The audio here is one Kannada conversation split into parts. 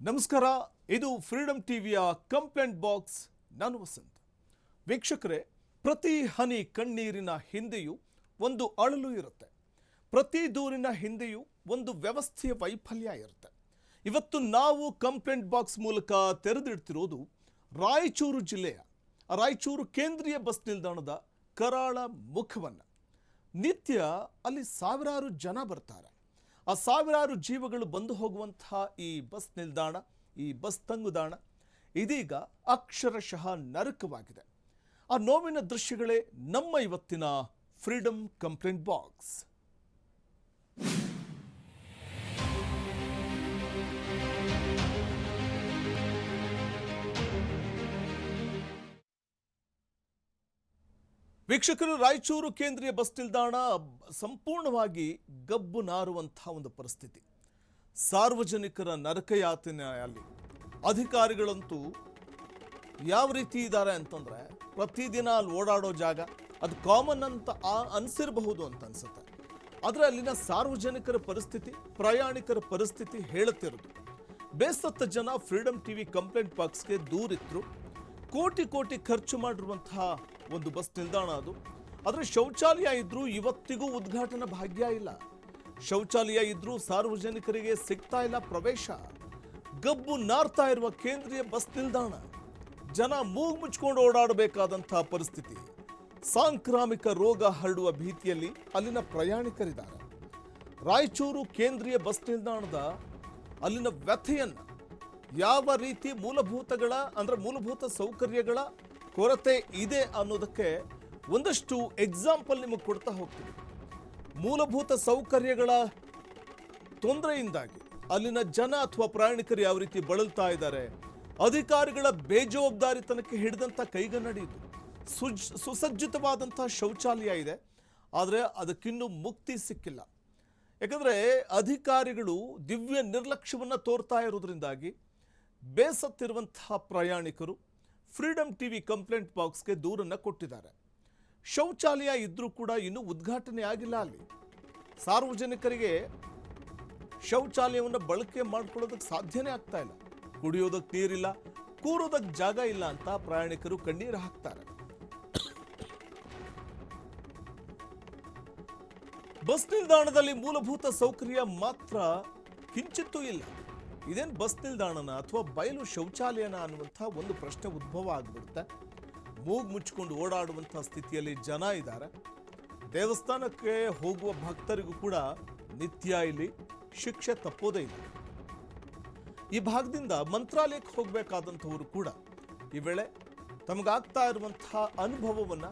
ನಮಸ್ಕಾರ. ಇದು ಫ್ರೀಡಮ್ ಟಿವಿಯ ಕಂಪ್ಲೇಂಟ್ ಬಾಕ್ಸ್. ನಾನು ವಸಂತ್. ವೀಕ್ಷಕರೇ, ಪ್ರತಿ ಹನಿ ಕಣ್ಣೀರಿನ ಹಿಂದೆಯೂ ಒಂದು ಅಳಲು ಇರುತ್ತೆ. ಪ್ರತಿ ದೂರಿನ ಹಿಂದೆಯೂ ಒಂದು ವ್ಯವಸ್ಥೆಯ ವೈಫಲ್ಯ ಇರುತ್ತೆ. ಇವತ್ತು ನಾವು ಕಂಪ್ಲೇಂಟ್ ಬಾಕ್ಸ್ ಮೂಲಕ ತೆರೆದಿಡ್ತಿರೋದು ರಾಯಚೂರು ಜಿಲ್ಲೆಯ ರಾಯಚೂರು ಕೇಂದ್ರೀಯ ಬಸ್ ನಿಲ್ದಾಣದ ಕರಾಳ ಮುಖವನ್ನು. ನಿತ್ಯ ಅಲ್ಲಿ ಸಾವಿರಾರು ಜನ ಬರ್ತಾರೆ. ಆ ಸಾವಿರಾರು ಜೀವಗಳು ಬಂದು ಹೋಗುವಂತಹ ಈ ಬಸ್ ನಿಲ್ದಾಣ, ಈ ಬಸ್ ತಂಗುದಾಣ ಇದೀಗ ಅಕ್ಷರಶಃ ನರಕವಾಗಿದೆ. ಆ ನೋವಿನ ದೃಶ್ಯಗಳೇ ನಮ್ಮ ಇವತ್ತಿನ ಫ್ರೀಡಮ್ ಕಂಪ್ಲೇಂಟ್ ಬಾಕ್ಸ್. ವೀಕ್ಷಕರು, ರಾಯಚೂರು ಕೇಂದ್ರೀಯ ಬಸ್ ನಿಲ್ದಾಣ ಸಂಪೂರ್ಣವಾಗಿ ಗಬ್ಬು ನಾರುವಂತಹ ಒಂದು ಪರಿಸ್ಥಿತಿ. ಸಾರ್ವಜನಿಕರ ನರಕಯಾತನೆಯಲ್ಲಿ ಅಧಿಕಾರಿಗಳಂತೂ ಯಾವ ರೀತಿ ಇದ್ದಾರೆ ಅಂತಂದರೆ, ಪ್ರತಿದಿನ ಅಲ್ಲಿ ಓಡಾಡೋ ಜಾಗ ಅದು ಕಾಮನ್ ಅಂತ ಅನಿಸಿರಬಹುದು ಅಂತ ಅನಿಸುತ್ತೆ. ಆದರೆ ಅಲ್ಲಿನ ಸಾರ್ವಜನಿಕರ ಪರಿಸ್ಥಿತಿ, ಪ್ರಯಾಣಿಕರ ಪರಿಸ್ಥಿತಿ ಹೇಳುತ್ತಿರೋದು. ಬೇಸತ್ತ ಜನ ಫ್ರೀಡಮ್ ಟಿವಿ ಕಂಪ್ಲೇಂಟ್ ಬಾಕ್ಸ್ಗೆ ದೂರಿದ್ರು. ಕೋಟಿ ಕೋಟಿ ಖರ್ಚು ಮಾಡಿರುವಂತಹ ಒಂದು ಬಸ್ ನಿಲ್ದಾಣ ಅದು. ಆದರೆ ಶೌಚಾಲಯ ಇದ್ರೂ ಇವತ್ತಿಗೂ ಉದ್ಘಾಟನಾ ಭಾಗ್ಯ ಇಲ್ಲ. ಶೌಚಾಲಯ ಇದ್ರೂ ಸಾರ್ವಜನಿಕರಿಗೆ ಸಿಗ್ತಾ ಇಲ್ಲ ಪ್ರವೇಶ. ಗಬ್ಬು ನಾರ್ತಾ ಇರುವ ಕೇಂದ್ರೀಯ ಬಸ್ ನಿಲ್ದಾಣ, ಜನ ಮೂಗು ಮುಚ್ಕೊಂಡು ಓಡಾಡಬೇಕಾದಂತಹ ಪರಿಸ್ಥಿತಿ. ಸಾಂಕ್ರಾಮಿಕ ರೋಗ ಹರಡುವ ಭೀತಿಯಲ್ಲಿ ಅಲ್ಲಿನ ಪ್ರಯಾಣಿಕರಿದ್ದಾರೆ. ರಾಯಚೂರು ಕೇಂದ್ರೀಯ ಬಸ್ ನಿಲ್ದಾಣದ ಅಲ್ಲಿನ ವ್ಯಥೆಯನ್ನು, ಯಾವ ರೀತಿ ಮೂಲಭೂತ ಸೌಕರ್ಯಗಳ ಕೊರತೆ ಇದೆ ಅನ್ನೋದಕ್ಕೆ ಒಂದಷ್ಟು ಎಕ್ಸಾಂಪಲ್ ನಿಮಗೆ ಕೊಡ್ತಾ ಹೋಗ್ತೀವಿ. ಮೂಲಭೂತ ಸೌಕರ್ಯಗಳ ತೊಂದರೆಯಿಂದಾಗಿ ಅಲ್ಲಿನ ಜನ ಅಥವಾ ಪ್ರಯಾಣಿಕರು ಯಾವ ರೀತಿ ಬಳಲ್ತಾ ಇದ್ದಾರೆ. ಅಧಿಕಾರಿಗಳ ಬೇಜವಾಬ್ದಾರಿತನಕ್ಕೆ ಹಿಡಿದಂಥ ಕೈಗನ್ನಡಿ ಇದು. ಸುಸಜ್ಜಿತವಾದಂಥ ಶೌಚಾಲಯ ಇದೆ, ಆದರೆ ಅದಕ್ಕಿನ್ನೂ ಮುಕ್ತಿ ಸಿಕ್ಕಿಲ್ಲ. ಯಾಕಂದರೆ ಅಧಿಕಾರಿಗಳು ದಿವ್ಯ ನಿರ್ಲಕ್ಷ್ಯವನ್ನು ತೋರ್ತಾ ಇರೋದ್ರಿಂದಾಗಿ ಬೇಸತ್ತಿರುವಂತಹ ಪ್ರಯಾಣಿಕರು ಫ್ರೀಡಮ್ ಟಿವಿ ಕಂಪ್ಲೇಂಟ್ ಬಾಕ್ಸ್ಗೆ ದೂರನ್ನು ಕೊಟ್ಟಿದ್ದಾರೆ. ಶೌಚಾಲಯ ಇದ್ರೂ ಕೂಡ ಇನ್ನೂ ಉದ್ಘಾಟನೆ ಆಗಿಲ್ಲ. ಅಲ್ಲಿ ಸಾರ್ವಜನಿಕರಿಗೆ ಶೌಚಾಲಯವನ್ನು ಬಳಕೆ ಮಾಡ್ಕೊಳ್ಳೋದಕ್ಕೆ ಸಾಧ್ಯನೇ ಆಗ್ತಾ ಇಲ್ಲ. ಕುಡಿಯೋದಕ್ಕೆ ನೀರಿಲ್ಲ, ಕೂರೋದಕ್ಕೆ ಜಾಗ ಇಲ್ಲ ಅಂತ ಪ್ರಯಾಣಿಕರು ಕಣ್ಣೀರು ಹಾಕ್ತಾರೆ. ಬಸ್ ನಿಲ್ದಾಣದಲ್ಲಿ ಮೂಲಭೂತ ಸೌಕರ್ಯ ಮಾತ್ರ ಕಿಂಚಿತ್ತೂ ಇಲ್ಲ. ಇದೇನು ಬಸ್ ನಿಲ್ದಾಣನ ಅಥವಾ ಬಯಲು ಶೌಚಾಲಯನ ಅನ್ನುವಂಥ ಒಂದು ಪ್ರಶ್ನೆ ಉದ್ಭವ ಆಗಿಬಿಡುತ್ತೆ. ಮೂಗು ಮುಚ್ಚಿಕೊಂಡು ಓಡಾಡುವಂಥ ಸ್ಥಿತಿಯಲ್ಲಿ ಜನ ಇದ್ದಾರೆ. ದೇವಸ್ಥಾನಕ್ಕೆ ಹೋಗುವ ಭಕ್ತರಿಗೂ ಕೂಡ ನಿತ್ಯ ಇಲ್ಲಿ ಶಿಕ್ಷೆ ತಪ್ಪೋದೇ ಇಲ್ಲ. ಈ ಭಾಗದಿಂದ ಮಂತ್ರಾಲಯಕ್ಕೆ ಹೋಗಬೇಕಾದಂಥವರು ಕೂಡ ಈ ವೇಳೆ ತಮಗಾಗ್ತಾ ಇರುವಂತಹ ಅನುಭವವನ್ನು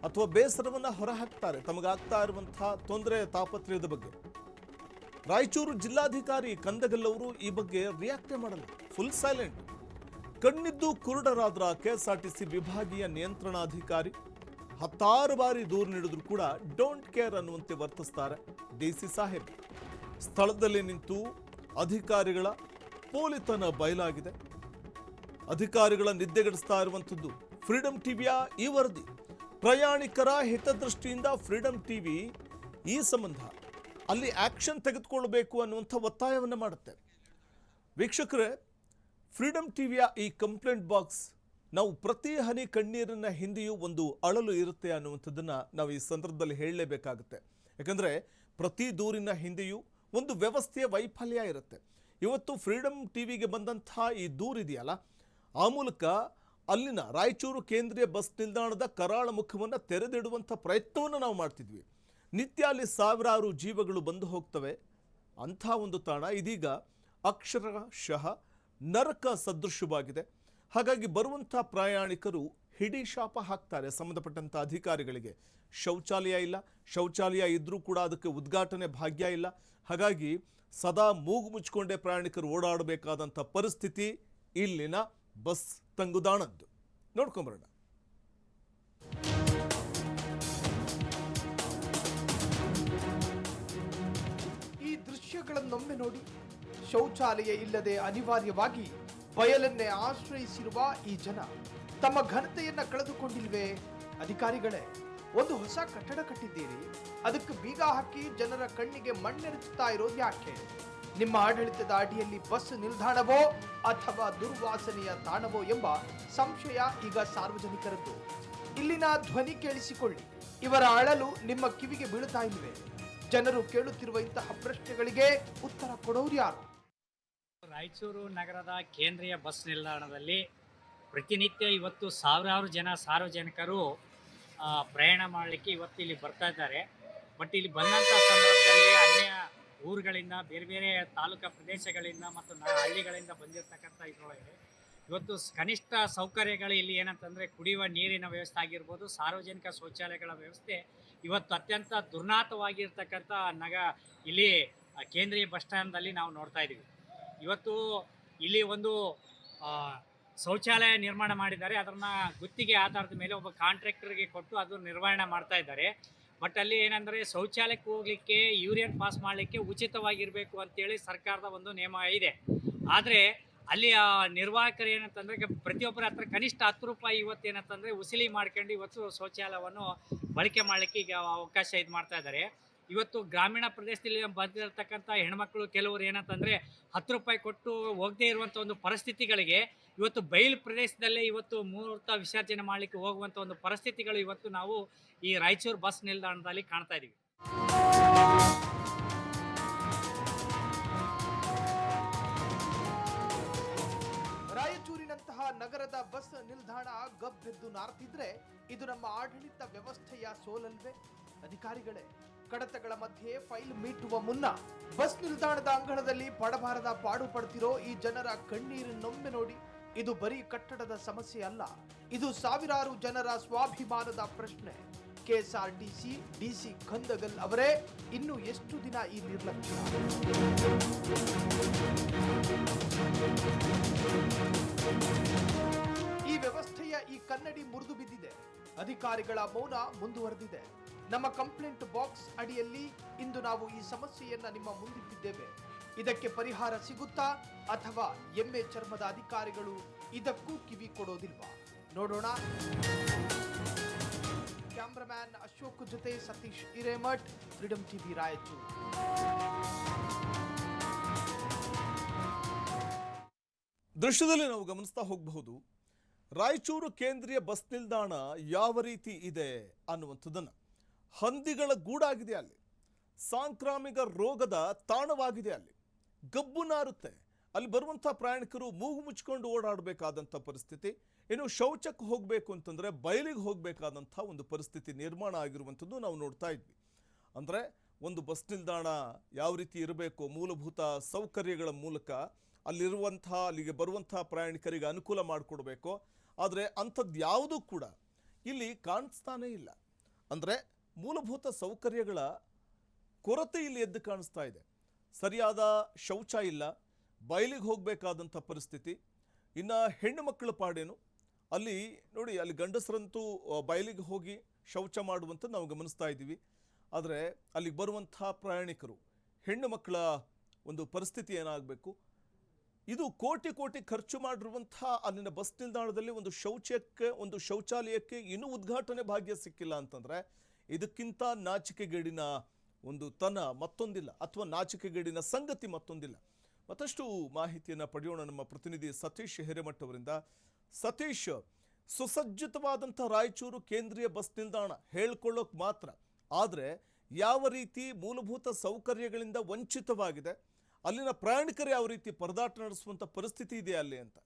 ಅಥವಾ ಬೇಸರವನ್ನು ಹೊರಹಾಕ್ತಾರೆ. ತಮಗಾಗ್ತಾ ಇರುವಂತಹ ತೊಂದರೆ, ತಾಪತ್ರೆಯದ ಬಗ್ಗೆ ರಾಯಚೂರು ಜಿಲ್ಲಾಧಿಕಾರಿ ಕಂದಗಲ್ ಈ ಬಗ್ಗೆ ರಿಯಾಕ್ಟೇ ಮಾಡಲ್ಲ. Full silent. ಕಣ್ಣಿದ್ದು ಕುರುಡರಾದ್ರ ಕೆಎಸ್ಆರ್ಟಿಸಿ ವಿಭಾಗೀಯ ನಿಯಂತ್ರಣಾಧಿಕಾರಿ 10 ಬಾರಿ ದೂರು ನೀಡಿದ್ರು ಕೂಡ ಡೋಂಟ್ ಕೇರ್ ಅನ್ನುವಂತೆ ವರ್ತಿಸ್ತಾರೆ ಡಿಸಿ ಸಾಹೇಬ್. ಸ್ಥಳದಲ್ಲಿ ನಿಂತು ಅಧಿಕಾರಿಗಳ ಪೋಲಿತನ ಬಯಲಾಗಿದೆ. ಅಧಿಕಾರಿಗಳ ನಿದ್ದೆಗೆಡಿಸ್ತಾ ಇರುವಂಥದ್ದು ಫ್ರೀಡಮ್ ಟಿವಿಯ ಈ ವರದಿ. ಪ್ರಯಾಣಿಕರ ಹಿತದೃಷ್ಟಿಯಿಂದ ಫ್ರೀಡಮ್ ಟಿವಿ ಈ ಸಂಬಂಧ ಅಲ್ಲಿ ಆಕ್ಷನ್ ತೆಗೆದುಕೊಳ್ಳಬೇಕು ಅನ್ನುವಂಥ ಒತ್ತಾಯವನ್ನು ಮಾಡುತ್ತೆ. ವೀಕ್ಷಕರೇ, ಫ್ರೀಡಮ್ ಟಿವಿಯ ಈ ಕಂಪ್ಲೇಂಟ್ ಬಾಕ್ಸ್, ನಾವು ಪ್ರತಿ ಹನಿ ಕಣ್ಣೀರಿನ ಹಿಂದೆಯೂ ಒಂದು ಅಳಲು ಇರುತ್ತೆ ಅನ್ನುವಂಥದ್ದನ್ನು ನಾವು ಈ ಸಂದರ್ಭದಲ್ಲಿ ಹೇಳಲೇಬೇಕಾಗುತ್ತೆ. ಯಾಕಂದರೆ ಪ್ರತಿ ದೂರಿನ ಹಿಂದೆಯೂ ಒಂದು ವ್ಯವಸ್ಥೆಯ ವೈಫಲ್ಯ ಇರುತ್ತೆ. ಇವತ್ತು ಫ್ರೀಡಮ್ ಟಿವಿಗೆ ಬಂದಂಥ ಈ ದೂರಿದೆಯಲ್ಲ, ಆ ಮೂಲಕ ಅಲ್ಲಿನ ರಾಯಚೂರು ಕೇಂದ್ರೀಯ ಬಸ್ ನಿಲ್ದಾಣದ ಕರಾಳ ಮುಖವನ್ನು ತೆರೆದಿಡುವಂಥ ಪ್ರಯತ್ನವನ್ನು ನಾವು ಮಾಡ್ತಿದ್ವಿ. ನಿತ್ಯ ಅಲ್ಲಿ ಸಾವಿರಾರು ಜೀವಗಳು ಬಂದು ಹೋಗ್ತವೆ. ಅಂಥ ಒಂದು ತಾಣ ಇದೀಗ ಅಕ್ಷರಶಃ ನರಕ ಸದೃಶವಾಗಿದೆ. ಹಾಗಾಗಿ ಬರುವಂಥ ಪ್ರಯಾಣಿಕರು ಹಿಡಿ ಶಾಪ ಹಾಕ್ತಾರೆ ಸಂಬಂಧಪಟ್ಟಂಥ ಅಧಿಕಾರಿಗಳಿಗೆ. ಶೌಚಾಲಯ ಇಲ್ಲ, ಶೌಚಾಲಯ ಇದ್ದರೂ ಕೂಡ ಅದಕ್ಕೆ ಉದ್ಘಾಟನೆ ಭಾಗ್ಯ ಇಲ್ಲ. ಹಾಗಾಗಿ ಸದಾ ಮೂಗು ಮುಚ್ಚಿಕೊಂಡೇ ಪ್ರಯಾಣಿಕರು ಓಡಾಡಬೇಕಾದಂಥ ಪರಿಸ್ಥಿತಿ ಇಲ್ಲಿನ ಬಸ್ ತಂಗುದಾಣದ್ದು. ನೋಡ್ಕೊಂಬರೋಣ. ದೃಶ್ಯಗಳನ್ನೊಮ್ಮೆ ನೋಡಿ. ಶೌಚಾಲಯ ಇಲ್ಲದೆ ಅನಿವಾರ್ಯವಾಗಿ ಬಯಲನ್ನೇ ಆಶ್ರಯಿಸಿರುವ ಈ ಜನ ತಮ್ಮ ಘನತೆಯನ್ನ ಕಳೆದುಕೊಂಡಿಲ್ವೇ? ಅಧಿಕಾರಿಗಳೇ, ಒಂದು ಹೊಸ ಕಟ್ಟಡ ಕಟ್ಟಿದ್ದೀರಿ, ಅದಕ್ಕೆ ಬೀಗ ಹಾಕಿ ಜನರ ಕಣ್ಣಿಗೆ ಮಣ್ಣೆರಚುತ್ತಾ ಇರೋದು ಯಾಕೆ? ನಿಮ್ಮ ಆಡಳಿತದ ಅಡಿಯಲ್ಲಿ ಬಸ್ ನಿಲ್ದಾಣವೋ ಅಥವಾ ದುರ್ವಾಸನೆಯ ತಾಣವೋ ಎಂಬ ಸಂಶಯ ಈಗ ಸಾರ್ವಜನಿಕರದ್ದು. ಇಲ್ಲಿನ ಧ್ವನಿ ಕೇಳಿಸಿಕೊಳ್ಳಿ. ಇವರ ಅಳಲು ನಿಮ್ಮ ಕಿವಿಗೆ ಬೀಳುತ್ತಾ ಇಲ್ವೇ? ಜನರು ಕೇಳುತ್ತಿರುವ ಇಂತಹ ಪ್ರಶ್ನೆಗಳಿಗೆ ಉತ್ತರ ಕೊಡೋರು ಯಾರು? ರಾಯಚೂರು ನಗರದ ಕೇಂದ್ರೀಯ ಬಸ್ ನಿಲ್ದಾಣದಲ್ಲಿ ಪ್ರತಿನಿತ್ಯ ಇವತ್ತು ಸಾವಿರಾರು ಜನ ಸಾರ್ವಜನಿಕರು ಪ್ರಯಾಣ ಮಾಡಲಿಕ್ಕೆ ಇವತ್ತು ಇಲ್ಲಿ ಬರ್ತಾ ಇದ್ದಾರೆ. ಬಟ್ ಇಲ್ಲಿ ಬಂದಂಥ ಸಂದರ್ಭದಲ್ಲಿ ಅನ್ಯ ಊರುಗಳಿಂದ, ಬೇರೆ ಬೇರೆ ತಾಲೂಕಾ ಪ್ರದೇಶಗಳಿಂದ ಮತ್ತು ಹಳ್ಳಿಗಳಿಂದ ಬಂದಿರತಕ್ಕಂಥ ಇದರೊಳಗೆ ಇವತ್ತು ಕನಿಷ್ಠ ಸೌಕರ್ಯಗಳು ಇಲ್ಲಿ ಏನಂತಂದರೆ ಕುಡಿಯುವ ನೀರಿನ ವ್ಯವಸ್ಥೆ ಆಗಿರ್ಬೋದು, ಸಾರ್ವಜನಿಕ ಶೌಚಾಲಯಗಳ ವ್ಯವಸ್ಥೆ ಇವತ್ತು ಅತ್ಯಂತ ದುರ್ನಾತವಾಗಿರ್ತಕ್ಕಂಥ ಇಲ್ಲಿ ಕೇಂದ್ರೀಯ ಬಸ್ ಸ್ಟ್ಯಾಂಡಲ್ಲಿ ನಾವು ನೋಡ್ತಾ ಇದ್ದೀವಿ. ಇವತ್ತು ಇಲ್ಲಿ ಒಂದು ಶೌಚಾಲಯ ನಿರ್ಮಾಣ ಮಾಡಿದ್ದಾರೆ. ಅದನ್ನು ಗುತ್ತಿಗೆ ಆಧಾರದ ಮೇಲೆ ಒಬ್ಬ ಕಾಂಟ್ರಾಕ್ಟರ್ಗೆ ಕೊಟ್ಟು ಅದು ನಿರ್ವಹಣೆ ಮಾಡ್ತಾ ಇದ್ದಾರೆ. ಬಟ್ ಅಲ್ಲಿ ಏನಂದರೆ ಶೌಚಾಲಯಕ್ಕೆ ಹೋಗಲಿಕ್ಕೆ ಯೂರಿಯನ್ ಪಾಸ್ ಮಾಡಲಿಕ್ಕೆ ಉಚಿತವಾಗಿರಬೇಕು ಅಂತೇಳಿ ಸರ್ಕಾರದ ಒಂದು ನಿಯಮ ಇದೆ. ಆದರೆ ಅಲ್ಲಿ ನಿರ್ವಾಹಕರು ಏನಂತಂದರೆ ಪ್ರತಿಯೊಬ್ಬರ ಹತ್ರ ಕನಿಷ್ಠ 10 ರೂಪಾಯಿ ಇವತ್ತೇನಂತಂದರೆ ವಸೂಲಿ ಮಾಡ್ಕೊಂಡು ಇವತ್ತು ಶೌಚಾಲಯವನ್ನು ಬಳಕೆ ಮಾಡಲಿಕ್ಕೆ ಈಗ ಅವಕಾಶ ಇದು ಮಾಡ್ತಾ ಇದ್ದಾರೆ. ಇವತ್ತು ಗ್ರಾಮೀಣ ಪ್ರದೇಶದಲ್ಲಿ ಬಂದಿರತಕ್ಕಂಥ ಹೆಣ್ಮಕ್ಳು ಕೆಲವರು ಏನಂತಂದರೆ 10 ರೂಪಾಯಿ ಕೊಟ್ಟು ಹೋಗದೇ ಇರುವಂಥ ಒಂದು ಪರಿಸ್ಥಿತಿಗಳಿಗೆ ಇವತ್ತು ಬಯಲು ಪ್ರದೇಶದಲ್ಲೇ ಇವತ್ತು ಮೂರ್ತ ವಿಸರ್ಜನೆ ಮಾಡಲಿಕ್ಕೆ ಹೋಗುವಂಥ ಒಂದು ಪರಿಸ್ಥಿತಿಗಳು ಇವತ್ತು ನಾವು ಈ ರಾಯಚೂರು ಬಸ್ ನಿಲ್ದಾಣದಲ್ಲಿ ಕಾಣ್ತಾ ಇದ್ದೀವಿ. ರಾಯಚೂರಿನಂತಹ ನಗರದ ಬಸ್ ನಿಲ್ದಾಣ ಗಬ್ಬೆದ್ದು ನಾರ್ತಿದ್ರೆ ಇದು ನಮ್ಮ ಆಡಳಿತ ವ್ಯವಸ್ಥೆಯ ಸೋಲಲ್ವೇ? ಅಧಿಕಾರಿಗಳೇ, ಕಡತಗಳ ಮಧ್ಯೆ ಫೈಲ್ ಮೀಟುವ ಮುನ್ನ ಬಸ್ ನಿಲ್ದಾಣದ ಅಂಗಳದಲ್ಲಿ ಪಡಬಾರದ ಪಾಡು ಪಡ್ತಿರೋ ಈ ಜನರ ಕಣ್ಣೀರನ್ನೊಮ್ಮೆ ನೋಡಿ. ಇದು ಬರೀ ಕಟ್ಟಡದ ಸಮಸ್ಯೆ ಅಲ್ಲ, ಇದು ಸಾವಿರಾರು ಜನರ ಸ್ವಾಭಿಮಾನದ ಪ್ರಶ್ನೆ. ಕೆಎಸ್ಆರ್ಟಿಸಿ ಡಿಸಿ ಖಂದಗಲ್ ಅವರೇ, ಇನ್ನು ಎಷ್ಟು ದಿನ ಈ ನಿರ್ಲಕ್ಷ್ಯ? ಈ ವ್ಯವಸ್ಥೆಯ ಈ ಕನ್ನಡಿ ಮುರಿದು ಬಿದ್ದಿದೆ. ಅಧಿಕಾರಿಗಳ ಮೌನ ಮುಂದುವರೆದಿದೆ. ನಮ್ಮ ಕಂಪ್ಲೇಂಟ್ ಬಾಕ್ಸ್ ಅಡಿಯಲ್ಲಿ ಇಂದು ನಾವು ಈ ಸಮಸ್ಯೆಯನ್ನ ನಿಮ್ಮ ಮುಂದಿಟ್ಟಿದ್ದೇವೆ. ಇದಕ್ಕೆ ಪರಿಹಾರ ಸಿಗುತ್ತಾ ಅಥವಾ ಎಮ್ಮೆ ಚರ್ಮದ ಅಧಿಕಾರಿಗಳು ಇದಕ್ಕೂ ಕಿವಿ ಕೊಡೋದಿಲ್ವಾ? ನೋಡೋಣ. ಕ್ಯಾಮ್ರಾಮ್ಯಾನ್ ಅಶೋಕ್ ಜೊತೆ ಸತೀಶ್ ಹಿರೇಮಠ್, ಫ್ರೀಡಂ ಟಿವಿ ರಾಯಚೂರು. ದೃಶ್ಯದಲ್ಲಿ ನಾವು ಗಮನಿಸ್ತಾ ಹೋಗಬಹುದು, ರಾಯಚೂರು ಕೇಂದ್ರೀಯ ಬಸ್ ನಿಲ್ದಾಣ ಯಾವ ರೀತಿ ಇದೆ ಅನ್ನುವಂಥದ್ದನ್ನು. ಹಂದಿಗಳ ಗೂಡಾಗಿದೆ ಅಲ್ಲಿ, ಸಾಂಕ್ರಾಮಿಕ ರೋಗದ ತಾಣವಾಗಿದೆ ಅಲ್ಲಿ, ಗಬ್ಬು ನಾರುತ್ತೆ ಅಲ್ಲಿ. ಬರುವಂಥ ಪ್ರಯಾಣಿಕರು ಮೂಗು ಮುಚ್ಕೊಂಡು ಓಡಾಡಬೇಕಾದಂಥ ಪರಿಸ್ಥಿತಿ. ಇನ್ನು ಶೌಚಕ್ಕೆ ಹೋಗಬೇಕು ಅಂತಂದರೆ ಬಯಲಿಗೆ ಹೋಗಬೇಕಾದಂಥ ಒಂದು ಪರಿಸ್ಥಿತಿ ನಿರ್ಮಾಣ ಆಗಿರುವಂಥದ್ದು ನಾವು ನೋಡ್ತಾ ಇದ್ವಿ. ಅಂದರೆ ಒಂದು ಬಸ್ ನಿಲ್ದಾಣ ಯಾವ ರೀತಿ ಇರಬೇಕು, ಮೂಲಭೂತ ಸೌಕರ್ಯಗಳ ಮೂಲಕ ಅಲ್ಲಿಗೆ ಬರುವಂಥ ಪ್ರಯಾಣಿಕರಿಗೆ ಅನುಕೂಲ ಮಾಡಿಕೊಡ್ಬೇಕು. ಆದರೆ ಅಂಥದ್ದು ಯಾವುದೂ ಕೂಡ ಇಲ್ಲಿ ಕಾಣಿಸ್ತಾನೇ ಇಲ್ಲ. ಅಂದರೆ ಮೂಲಭೂತ ಸೌಕರ್ಯಗಳ ಕೊರತೆ ಇಲ್ಲಿ ಎದ್ದು ಕಾಣಿಸ್ತಾ ಇದೆ. ಸರಿಯಾದ ಶೌಚ ಇಲ್ಲ, ಬಯಲಿಗೆ ಹೋಗಬೇಕಾದಂಥ ಪರಿಸ್ಥಿತಿ. ಇನ್ನು ಹೆಣ್ಣು ಮಕ್ಕಳ ಪಾಡೇನು ಅಲ್ಲಿ ನೋಡಿ, ಅಲ್ಲಿ ಗಂಡಸರಂತೂ ಬಯಲಿಗೆ ಹೋಗಿ ಶೌಚ ಮಾಡುವಂಥದ್ದು ನಾವು ಗಮನಿಸ್ತಾ ಇದ್ದೀವಿ. ಆದರೆ ಅಲ್ಲಿಗೆ ಬರುವಂಥ ಪ್ರಯಾಣಿಕರು ಹೆಣ್ಣು ಮಕ್ಕಳ ಒಂದು ಪರಿಸ್ಥಿತಿ ಏನಾಗಬೇಕು? ಇದು ಕೋಟಿ ಕೋಟಿ ಖರ್ಚು ಮಾಡಿರುವಂಥ ಅಲ್ಲಿನ ಬಸ್ ನಿಲ್ದಾಣದಲ್ಲಿ ಒಂದು ಶೌಚಾಲಯಕ್ಕೆ ಇನ್ನೂ ಉದ್ಘಾಟನೆ ಭಾಗ್ಯ ಸಿಕ್ಕಿಲ್ಲ ಅಂತಂದರೆ ಇದಕ್ಕಿಂತ ನಾಚಿಕೆಗೇಡಿನ ಒಂದು ತನ ಮತ್ತೊಂದಿಲ್ಲ, ಅಥವಾ ನಾಚಿಕೆಗೇಡಿನ ಸಂಗತಿ ಮತ್ತೊಂದಿಲ್ಲ. ಮತ್ತಷ್ಟು ಮಾಹಿತಿಯನ್ನು ಪಡೆಯೋಣ ನಮ್ಮ ಪ್ರತಿನಿಧಿ ಸತೀಶ್ ಹಿರೇಮಠ್ ಅವರಿಂದ. ಸತೀಶ್, ಸುಸಜ್ಜಿತವಾದಂಥ ರಾಯಚೂರು ಕೇಂದ್ರೀಯ ಬಸ್ ನಿಲ್ದಾಣ ಹೇಳ್ಕೊಳ್ಳೋಕೆ ಮಾತ್ರ, ಆದರೆ ಯಾವ ರೀತಿ ಮೂಲಭೂತ ಸೌಕರ್ಯಗಳಿಂದ ವಂಚಿತವಾಗಿದೆ, ಅಲ್ಲಿನ ಪ್ರಯಾಣಿಕರು ಯಾವ ರೀತಿ ಪರದಾಟ ನಡೆಸುವಂತ ಪರಿಸ್ಥಿತಿ ಇದೆ ಅಲ್ಲಿ ಅಂತ?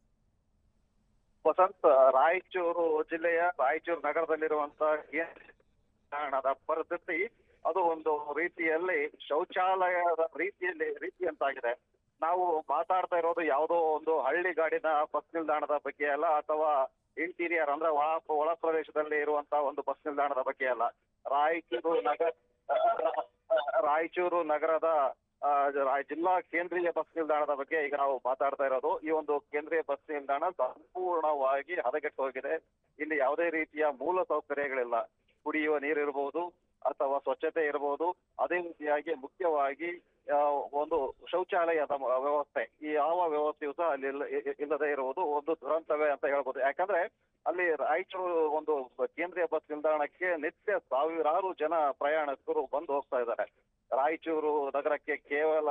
ವಸಂತ್, ರಾಯಚೂರು ಜಿಲ್ಲೆಯ ರಾಯಚೂರು ನಗರದಲ್ಲಿರುವಂತಹ ನಿಲ್ದಾಣದ ಪರಿಸ್ಥಿತಿ ಅದು ಒಂದು ರೀತಿಯಲ್ಲಿ ಶೌಚಾಲಯದ ರೀತಿ ಅಂತಾಗಿದೆ. ನಾವು ಮಾತಾಡ್ತಾ ಇರೋದು ಯಾವುದೋ ಒಂದು ಹಳ್ಳಿಗಾಡಿನ ಬಸ್ ನಿಲ್ದಾಣದ ಬಗ್ಗೆ ಅಲ್ಲ, ಅಥವಾ ಇಂಟೀರಿಯರ್ ಅಂದ್ರೆ ಒಳ ಪ್ರದೇಶದಲ್ಲಿ ಇರುವಂತಹ ಒಂದು ಬಸ್ ನಿಲ್ದಾಣದ ಬಗ್ಗೆ ಅಲ್ಲ. ರಾಯಚೂರು ನಗರದ ಜಿಲ್ಲಾ ಕೇಂದ್ರೀಯ ಬಸ್ ನಿಲ್ದಾಣದ ಬಗ್ಗೆ ಈಗ ನಾವು ಮಾತಾಡ್ತಾ ಇರೋದು. ಈ ಒಂದು ಕೇಂದ್ರೀಯ ಬಸ್ ನಿಲ್ದಾಣ ಸಂಪೂರ್ಣವಾಗಿ ಹದಗೆಟ್ಟು ಹೋಗಿದೆ. ಇಲ್ಲಿ ಯಾವುದೇ ರೀತಿಯ ಮೂಲ ಸೌಕರ್ಯಗಳಿಲ್ಲ. ಕುಡಿಯುವ ನೀರಿರ್ಬೋದು ಅಥವಾ ಸ್ವಚ್ಛತೆ ಇರಬಹುದು, ಅದೇ ರೀತಿಯಾಗಿ ಮುಖ್ಯವಾಗಿ ಒಂದು ಶೌಚಾಲಯದ ವ್ಯವಸ್ಥೆ, ಈ ಯಾವ ವ್ಯವಸ್ಥೆಯೂ ಸಹ ಅಲ್ಲಿ ಇಲ್ಲದೆ ಇರುವುದು ಒಂದು ದುರಂತವೇ ಅಂತ ಹೇಳ್ಬೋದು. ಯಾಕಂದ್ರೆ ಅಲ್ಲಿ ರಾಯಚೂರು ಒಂದು ಕೇಂದ್ರೀಯ ಬಸ್ ನಿಲ್ದಾಣಕ್ಕೆ ನಿತ್ಯ ಸಾವಿರಾರು ಜನ ಪ್ರಯಾಣಿಕರು ಬಂದು ಹೋಗ್ತಾ ಇದ್ದಾರೆ. ರಾಯಚೂರು ನಗರಕ್ಕೆ ಕೇವಲ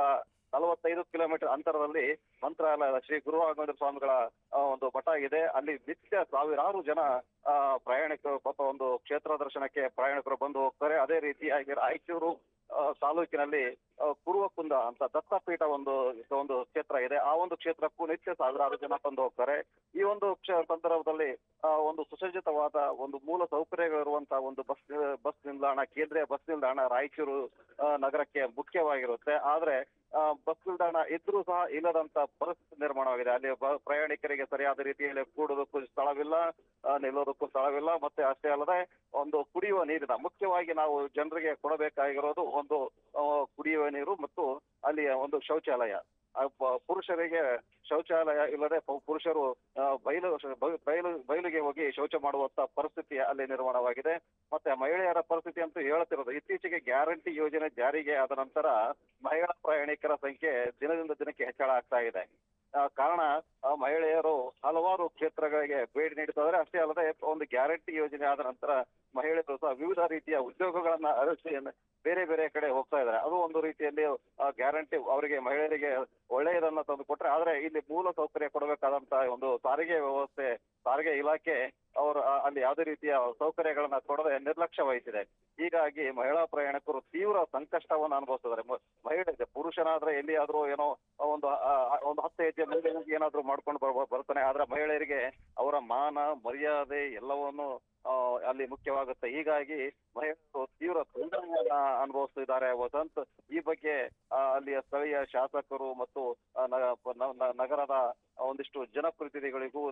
45 ಕಿಲೋಮೀಟರ್ ಅಂತರದಲ್ಲಿ ಮಂತ್ರಾಲಯದ ಶ್ರೀ ಗುರು ರಾಘವೇಂದ್ರ ಸ್ವಾಮಿಗಳ ಒಂದು ಮಠ ಇದೆ. ಅಲ್ಲಿ ನಿತ್ಯ ಸಾವಿರಾರು ಜನ ಪ್ರಯಾಣಿಕರು ಪಾಪ ಒಂದು ಕ್ಷೇತ್ರ ದರ್ಶನಕ್ಕೆ ಪ್ರಯಾಣಿಕರು ಬಂದು ಹೋಗ್ತಾರೆ. ಅದೇ ರೀತಿಯಾಗಿ ರಾಯಚೂರು ತಾಲೂಕಿನಲ್ಲಿ ಕುರುವಕುಂದ ಅಂತ ದತ್ತಪೀಠ ಒಂದು ಕ್ಷೇತ್ರ ಇದೆ. ಆ ಒಂದು ಕ್ಷೇತ್ರಕ್ಕೂ ನಿತ್ಯ ಸಾವಿರಾರು ಜನ ಬಂದು ಹೋಗ್ತಾರೆ. ಈ ಒಂದು ಸಂದರ್ಭದಲ್ಲಿ ಒಂದು ಸುಸಜ್ಜಿತವಾದ ಒಂದು ಮೂಲ ಸೌಕರ್ಯಗಳಿರುವಂತಹ ಒಂದು ಬಸ್ ನಿಲ್ದಾಣ, ಕೇಂದ್ರೀಯ ಬಸ್ ನಿಲ್ದಾಣ ರಾಯಚೂರು ನಗರಕ್ಕೆ ಮುಖ್ಯವಾಗಿರುತ್ತೆ. ಆದ್ರೆ ಬಸ್ ನಿಲ್ದಾಣ ಇದ್ರೂ ಸಹ ಇಲ್ಲದಂತ ಪರಿಸ್ಥಿತಿ ನಿರ್ಮಾಣವಾಗಿದೆ. ಅಲ್ಲಿ ಪ್ರಯಾಣಿಕರಿಗೆ ಸರಿಯಾದ ರೀತಿಯಲ್ಲಿ ಕೂಡೋದಕ್ಕೂ ಸ್ಥಳವಿಲ್ಲ, ನಿಲ್ಲೋದಕ್ಕೂ ಸ್ಥಳವಿಲ್ಲ. ಮತ್ತೆ ಅಷ್ಟೇ ಅಲ್ಲದೆ ಒಂದು ಕುಡಿಯುವ ನೀರಿನ, ಮುಖ್ಯವಾಗಿ ನಾವು ಜನರಿಗೆ ಕೊಡಬೇಕಾಗಿರೋದು ಒಂದು ಕುಡಿಯುವ ನೀರು ಮತ್ತು ಅಲ್ಲಿ ಒಂದು ಪುರುಷರಿಗೆ ಶೌಚಾಲಯ ಇಲ್ಲದೆ ಪುರುಷರು ಬಯಲಿಗೆ ಹೋಗಿ ಶೌಚ ಮಾಡುವಂತ ಪರಿಸ್ಥಿತಿ ಅಲ್ಲಿ ನಿರ್ಮಾಣವಾಗಿದೆ. ಮತ್ತೆ ಮಹಿಳೆಯರ ಪರಿಸ್ಥಿತಿ ಅಂತೂ ಹೇಳ್ತಿರೋದು, ಇತ್ತೀಚೆಗೆ ಗ್ಯಾರಂಟಿ ಯೋಜನೆ ಜಾರಿಗೆ ಆದ ನಂತರ ಮಹಿಳಾ ಪ್ರಯಾಣಿಕರ ಸಂಖ್ಯೆ ದಿನದಿಂದ ದಿನಕ್ಕೆ ಹೆಚ್ಚಳ ಆಗ್ತಾ ಇದೆ. ಕಾರಣ ಮಹಿಳೆಯರು ಹಲವಾರು ಕ್ಷೇತ್ರಗಳಿಗೆ ಭೇಟಿ ನೀಡುತ್ತಿದ್ದಾರೆ. ಅಷ್ಟೇ ಅಲ್ಲದೆ ಒಂದು ಗ್ಯಾರಂಟಿ ಯೋಜನೆ ಆದ ನಂತರ ಮಹಿಳೆಯರು ಸಹ ವಿವಿಧ ರೀತಿಯ ಉದ್ಯೋಗಗಳನ್ನ ಅರಸಿ ಬೇರೆ ಬೇರೆ ಕಡೆ ಹೋಗ್ತಾ ಇದ್ದಾರೆ. ಅದು ಒಂದು ರೀತಿಯಲ್ಲಿ ಗ್ಯಾರಂಟಿ ಅವರಿಗೆ ಮಹಿಳೆಯರಿಗೆ ಒಳ್ಳೆಯದನ್ನ ತಂದು ಕೊಟ್ರೆ, ಆದ್ರೆ ಇಲ್ಲಿ ಮೂಲ ಸೌಕರ್ಯ ಕೊಡಬೇಕಾದಂತ ಒಂದು ಸಾರಿಗೆ ಇಲಾಖೆ ಅವರು ಅಲ್ಲಿ ಯಾವುದೇ ರೀತಿಯ ಸೌಕರ್ಯಗಳನ್ನ ಕೊಡದೆ ನಿರ್ಲಕ್ಷ್ಯ ವಹಿಸಿದೆ. ಹೀಗಾಗಿ ಮಹಿಳಾ ಪ್ರಯಾಣಿಕರು ತೀವ್ರ ಸಂಕಷ್ಟವನ್ನು ಅನುಭವಿಸಿದ್ದಾರೆ. ಮಹಿಳೆ ಪುರುಷನಾದ್ರೆ ಎಲ್ಲಿಯಾದ್ರೂ ಏನೋ ಒಂದು 10 ಹೆಜ್ಜೆ ಮುಂದೆ ಏನಾದ್ರೂ ಮಾಡ್ಕೊಂಡು ಬರ್ತಾನೆ. ಆದ್ರೆ ಮಹಿಳೆಯರಿಗೆ ಅವರ ಮಾನ ಮರ್ಯಾದೆ ಎಲ್ಲವನ್ನು ಅಲ್ಲಿ ಮುಖ್ಯವಾಗುತ್ತೆ. ಹೀಗಾಗಿ ಮಹಿಳೆಯರು ತೀವ್ರ ತೊಂದರೆಯನ್ನ ಅನುಭವಿಸ್ತಿದ್ದಾರೆ. ವಸಂತ್, ಈ ಬಗ್ಗೆ ಅಲ್ಲಿಯ ಸ್ಥಳೀಯ ಶಾಸಕರು ಮತ್ತು ನಗರದ ಒಂದಿಷ್ಟು ಜನಪ್ರತಿನಿಧಿಗಳಿಗೂ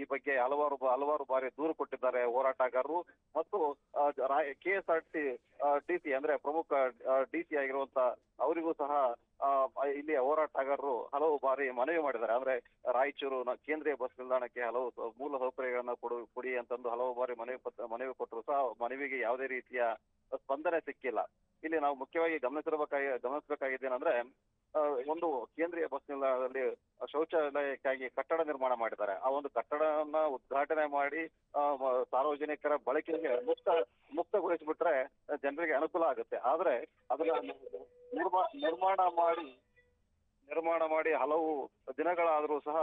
ಈ ಬಗ್ಗೆ ಹಲವಾರು ಬಾರಿ ದೂರು ಕೊಟ್ಟಿದ್ದಾರೆ ಹೋರಾಟಗಾರರು. ಮತ್ತು KSRTC ಅಂದ್ರೆ ಪ್ರಮುಖ DC ಆಗಿರುವಂತ ಅವರಿಗೂ ಸಹ ಇಲ್ಲಿಯ ಹೋರಾಟಗಾರರು ಹಲವು ಬಾರಿ ಮನವಿ ಮಾಡಿದ್ದಾರೆ. ಅಂದ್ರೆ ರಾಯಚೂರು ಕೇಂದ್ರೀಯ ಬಸ್ ನಿಲ್ದಾಣಕ್ಕೆ ಹಲವು ಮೂಲ ಸೌಕರ್ಯಗಳನ್ನ ಕೊಡಿ ಅಂತಂದು ಹಲವು ಬಾರಿ ಮನವಿ ಕೊಟ್ಟರು ಸಹ ಮನವಿಗೆ ಯಾವುದೇ ರೀತಿಯ ಸ್ಪಂದನೆ ಸಿಕ್ಕಿಲ್ಲ. ಇಲ್ಲಿ ನಾವು ಮುಖ್ಯವಾಗಿ ಗಮನಿಸಬೇಕಾಗಿದ್ದೇನೆಂದ್ರೆ ಒಂದು ಕೇಂದ್ರೀಯ ಬಸ್ ನಿಲ್ದಾಣದಲ್ಲಿ ಶೌಚಾಲಯಕ್ಕಾಗಿ ಕಟ್ಟಡ ನಿರ್ಮಾಣ ಮಾಡಿದ್ದಾರೆ. ಆ ಒಂದು ಕಟ್ಟಡವನ್ನ ಉದ್ಘಾಟನೆ ಮಾಡಿ ಸಾರ್ವಜನಿಕರ ಬಳಕೆಗೆ ಮುಕ್ತಗೊಳಿಸಿಬಿಟ್ರೆ ಜನರಿಗೆ ಅನುಕೂಲ ಆಗುತ್ತೆ. ಆದ್ರೆ ಅದನ್ನ ನಿರ್ಮಾಣ ಮಾಡಿ ಹಲವು ದಿನಗಳಾದರೂ ಸಹ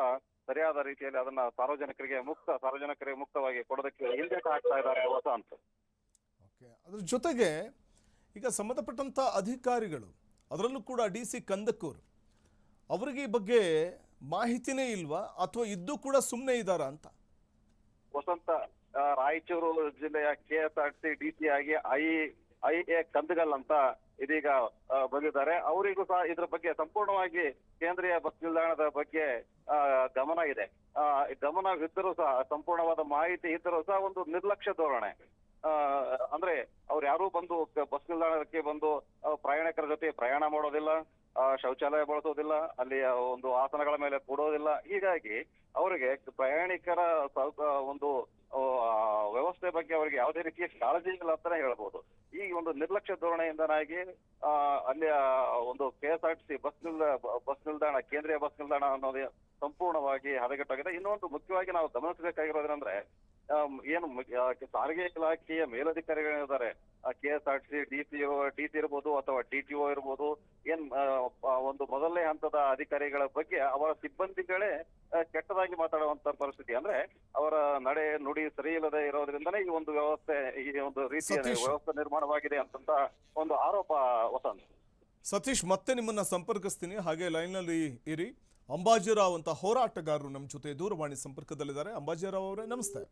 ಸರಿಯಾದ ರೀತಿಯಲ್ಲಿ ಅದನ್ನ ಸಾರ್ವಜನಿಕರಿಗೆ ಮುಕ್ತವಾಗಿ ಕೊಡೋದಕ್ಕೆ ಹಿಂದೇಟು ಹಾಕ್ತಾ ಇದ್ದಾರೆ ವಸಂತ್. ಅದ್ರ ಜೊತೆಗೆ ಈಗ ಸಂಬಂಧಪಟ್ಟಂತ ಅಧಿಕಾರಿಗಳು, ಅದರಲ್ಲೂ ಕೂಡ DC ಕಂದಕೂರ್, ಅವರಿಗೆ ಈ ಬಗ್ಗೆ ಮಾಹಿತಿನೇ ಇಲ್ವಾ ಅಥವಾ ಇದ್ದು ಕೂಡ ಸುಮ್ಮನೆ ಇದ್ದಾರಾ ಅಂತ? ವಸಂತ, ರಾಯಚೂರು ಜಿಲ್ಲೆಯ KSRTC DC ಆಗಿ IA ಕಂದಗಲ್ ಅಂತ ಇದೀಗ ಬಂದಿದ್ದಾರೆ. ಅವರಿಗೂ ಸಹ ಇದ್ರ ಬಗ್ಗೆ ಸಂಪೂರ್ಣವಾಗಿ ಕೇಂದ್ರೀಯ ಬಸ್ ನಿಲ್ದಾಣದ ಬಗ್ಗೆ ಗಮನ ಇದೆ. ಗಮನವಿದ್ದರೂ ಸಹ ಸಂಪೂರ್ಣವಾದ ಮಾಹಿತಿ ಇದ್ದರೂ ಸಹ ಒಂದು ನಿರ್ಲಕ್ಷ್ಯ ಧೋರಣೆ. ಅಂದ್ರೆ ಅವ್ರು ಯಾರು ಬಂದು ಬಸ್ ನಿಲ್ದಾಣಕ್ಕೆ ಬಂದು ಪ್ರಯಾಣಿಕರ ಜೊತೆ ಪ್ರಯಾಣ ಮಾಡೋದಿಲ್ಲ, ಶೌಚಾಲಯ ಬಳಸೋದಿಲ್ಲ, ಅಲ್ಲಿ ಒಂದು ಆಸನಗಳ ಮೇಲೆ ಕೂಡೋದಿಲ್ಲ. ಹೀಗಾಗಿ ಅವರಿಗೆ ಪ್ರಯಾಣಿಕರ ಒಂದು ವ್ಯವಸ್ಥೆ ಬಗ್ಗೆ ಅವರಿಗೆ ಯಾವುದೇ ರೀತಿಯ ಕಾಳಜಿ ಇಲ್ಲ ಅಂತಾನೆ ಹೇಳ್ಬೋದು. ಈ ಒಂದು ನಿರ್ಲಕ್ಷ್ಯ ಧೋರಣೆಯಿಂದನಾಗಿ ಅಲ್ಲಿಯ ಒಂದು KSRTC ಬಸ್ ನಿಲ್ದಾಣ, ಕೇಂದ್ರೀಯ ಬಸ್ ನಿಲ್ದಾಣ ಅನ್ನೋದು ಸಂಪೂರ್ಣವಾಗಿ ಹದಗೆಟ್ಟಾಗಿದೆ. ಇನ್ನೊಂದು ಮುಖ್ಯವಾಗಿ ನಾವು ಗಮನಿಸಬೇಕಾಗಿರೋದಂದ್ರೆ ಏನು ಸಾರಿಗೆ ಇಲಾಖೆಯ ಮೇಲಧಿಕಾರಿಗಳಿದ್ದಾರೆ, KSRTC DC ಇರ್ಬೋದು ಅಥವಾ TTO ಇರ್ಬೋದು, ಒಂದು ಮೊದಲನೇ ಹಂತದ ಅಧಿಕಾರಿಗಳ ಬಗ್ಗೆ ಅವರ ಸಿಬ್ಬಂದಿಗಳೇ ಕೆಟ್ಟದಾಗಿ ಮಾತಾಡುವಂತ ಪರಿಸ್ಥಿತಿ. ಅಂದ್ರೆ ಅವರ ನಡೆ ನುಡಿ ಸರಿ ಇಲ್ಲದೆ ಇರೋದ್ರಿಂದನೇ ಈ ಒಂದು ರೀತಿಯ ವ್ಯವಸ್ಥೆ ನಿರ್ಮಾಣವಾಗಿದೆ ಅಂತ ಒಂದು ಆರೋಪ ವಸಂತ್. ಸತೀಶ್, ಮತ್ತೆ ನಿಮ್ಮನ್ನ ಸಂಪರ್ಕಿಸ್ತೀನಿ, ಹಾಗೆ ಲೈನ್ನಲ್ಲಿ ಇರಿ. ಅಂಬಾಜಿರಾವ್ ಅಂತ ಹೋರಾಟಗಾರರು ನಮ್ಮ ಜೊತೆ ದೂರವಾಣಿ ಸಂಪರ್ಕದಲ್ಲಿದ್ದಾರೆ. ಅಂಬಾಜಿರಾವ್ ಅವರೇ, ನಮಸ್ತೆ.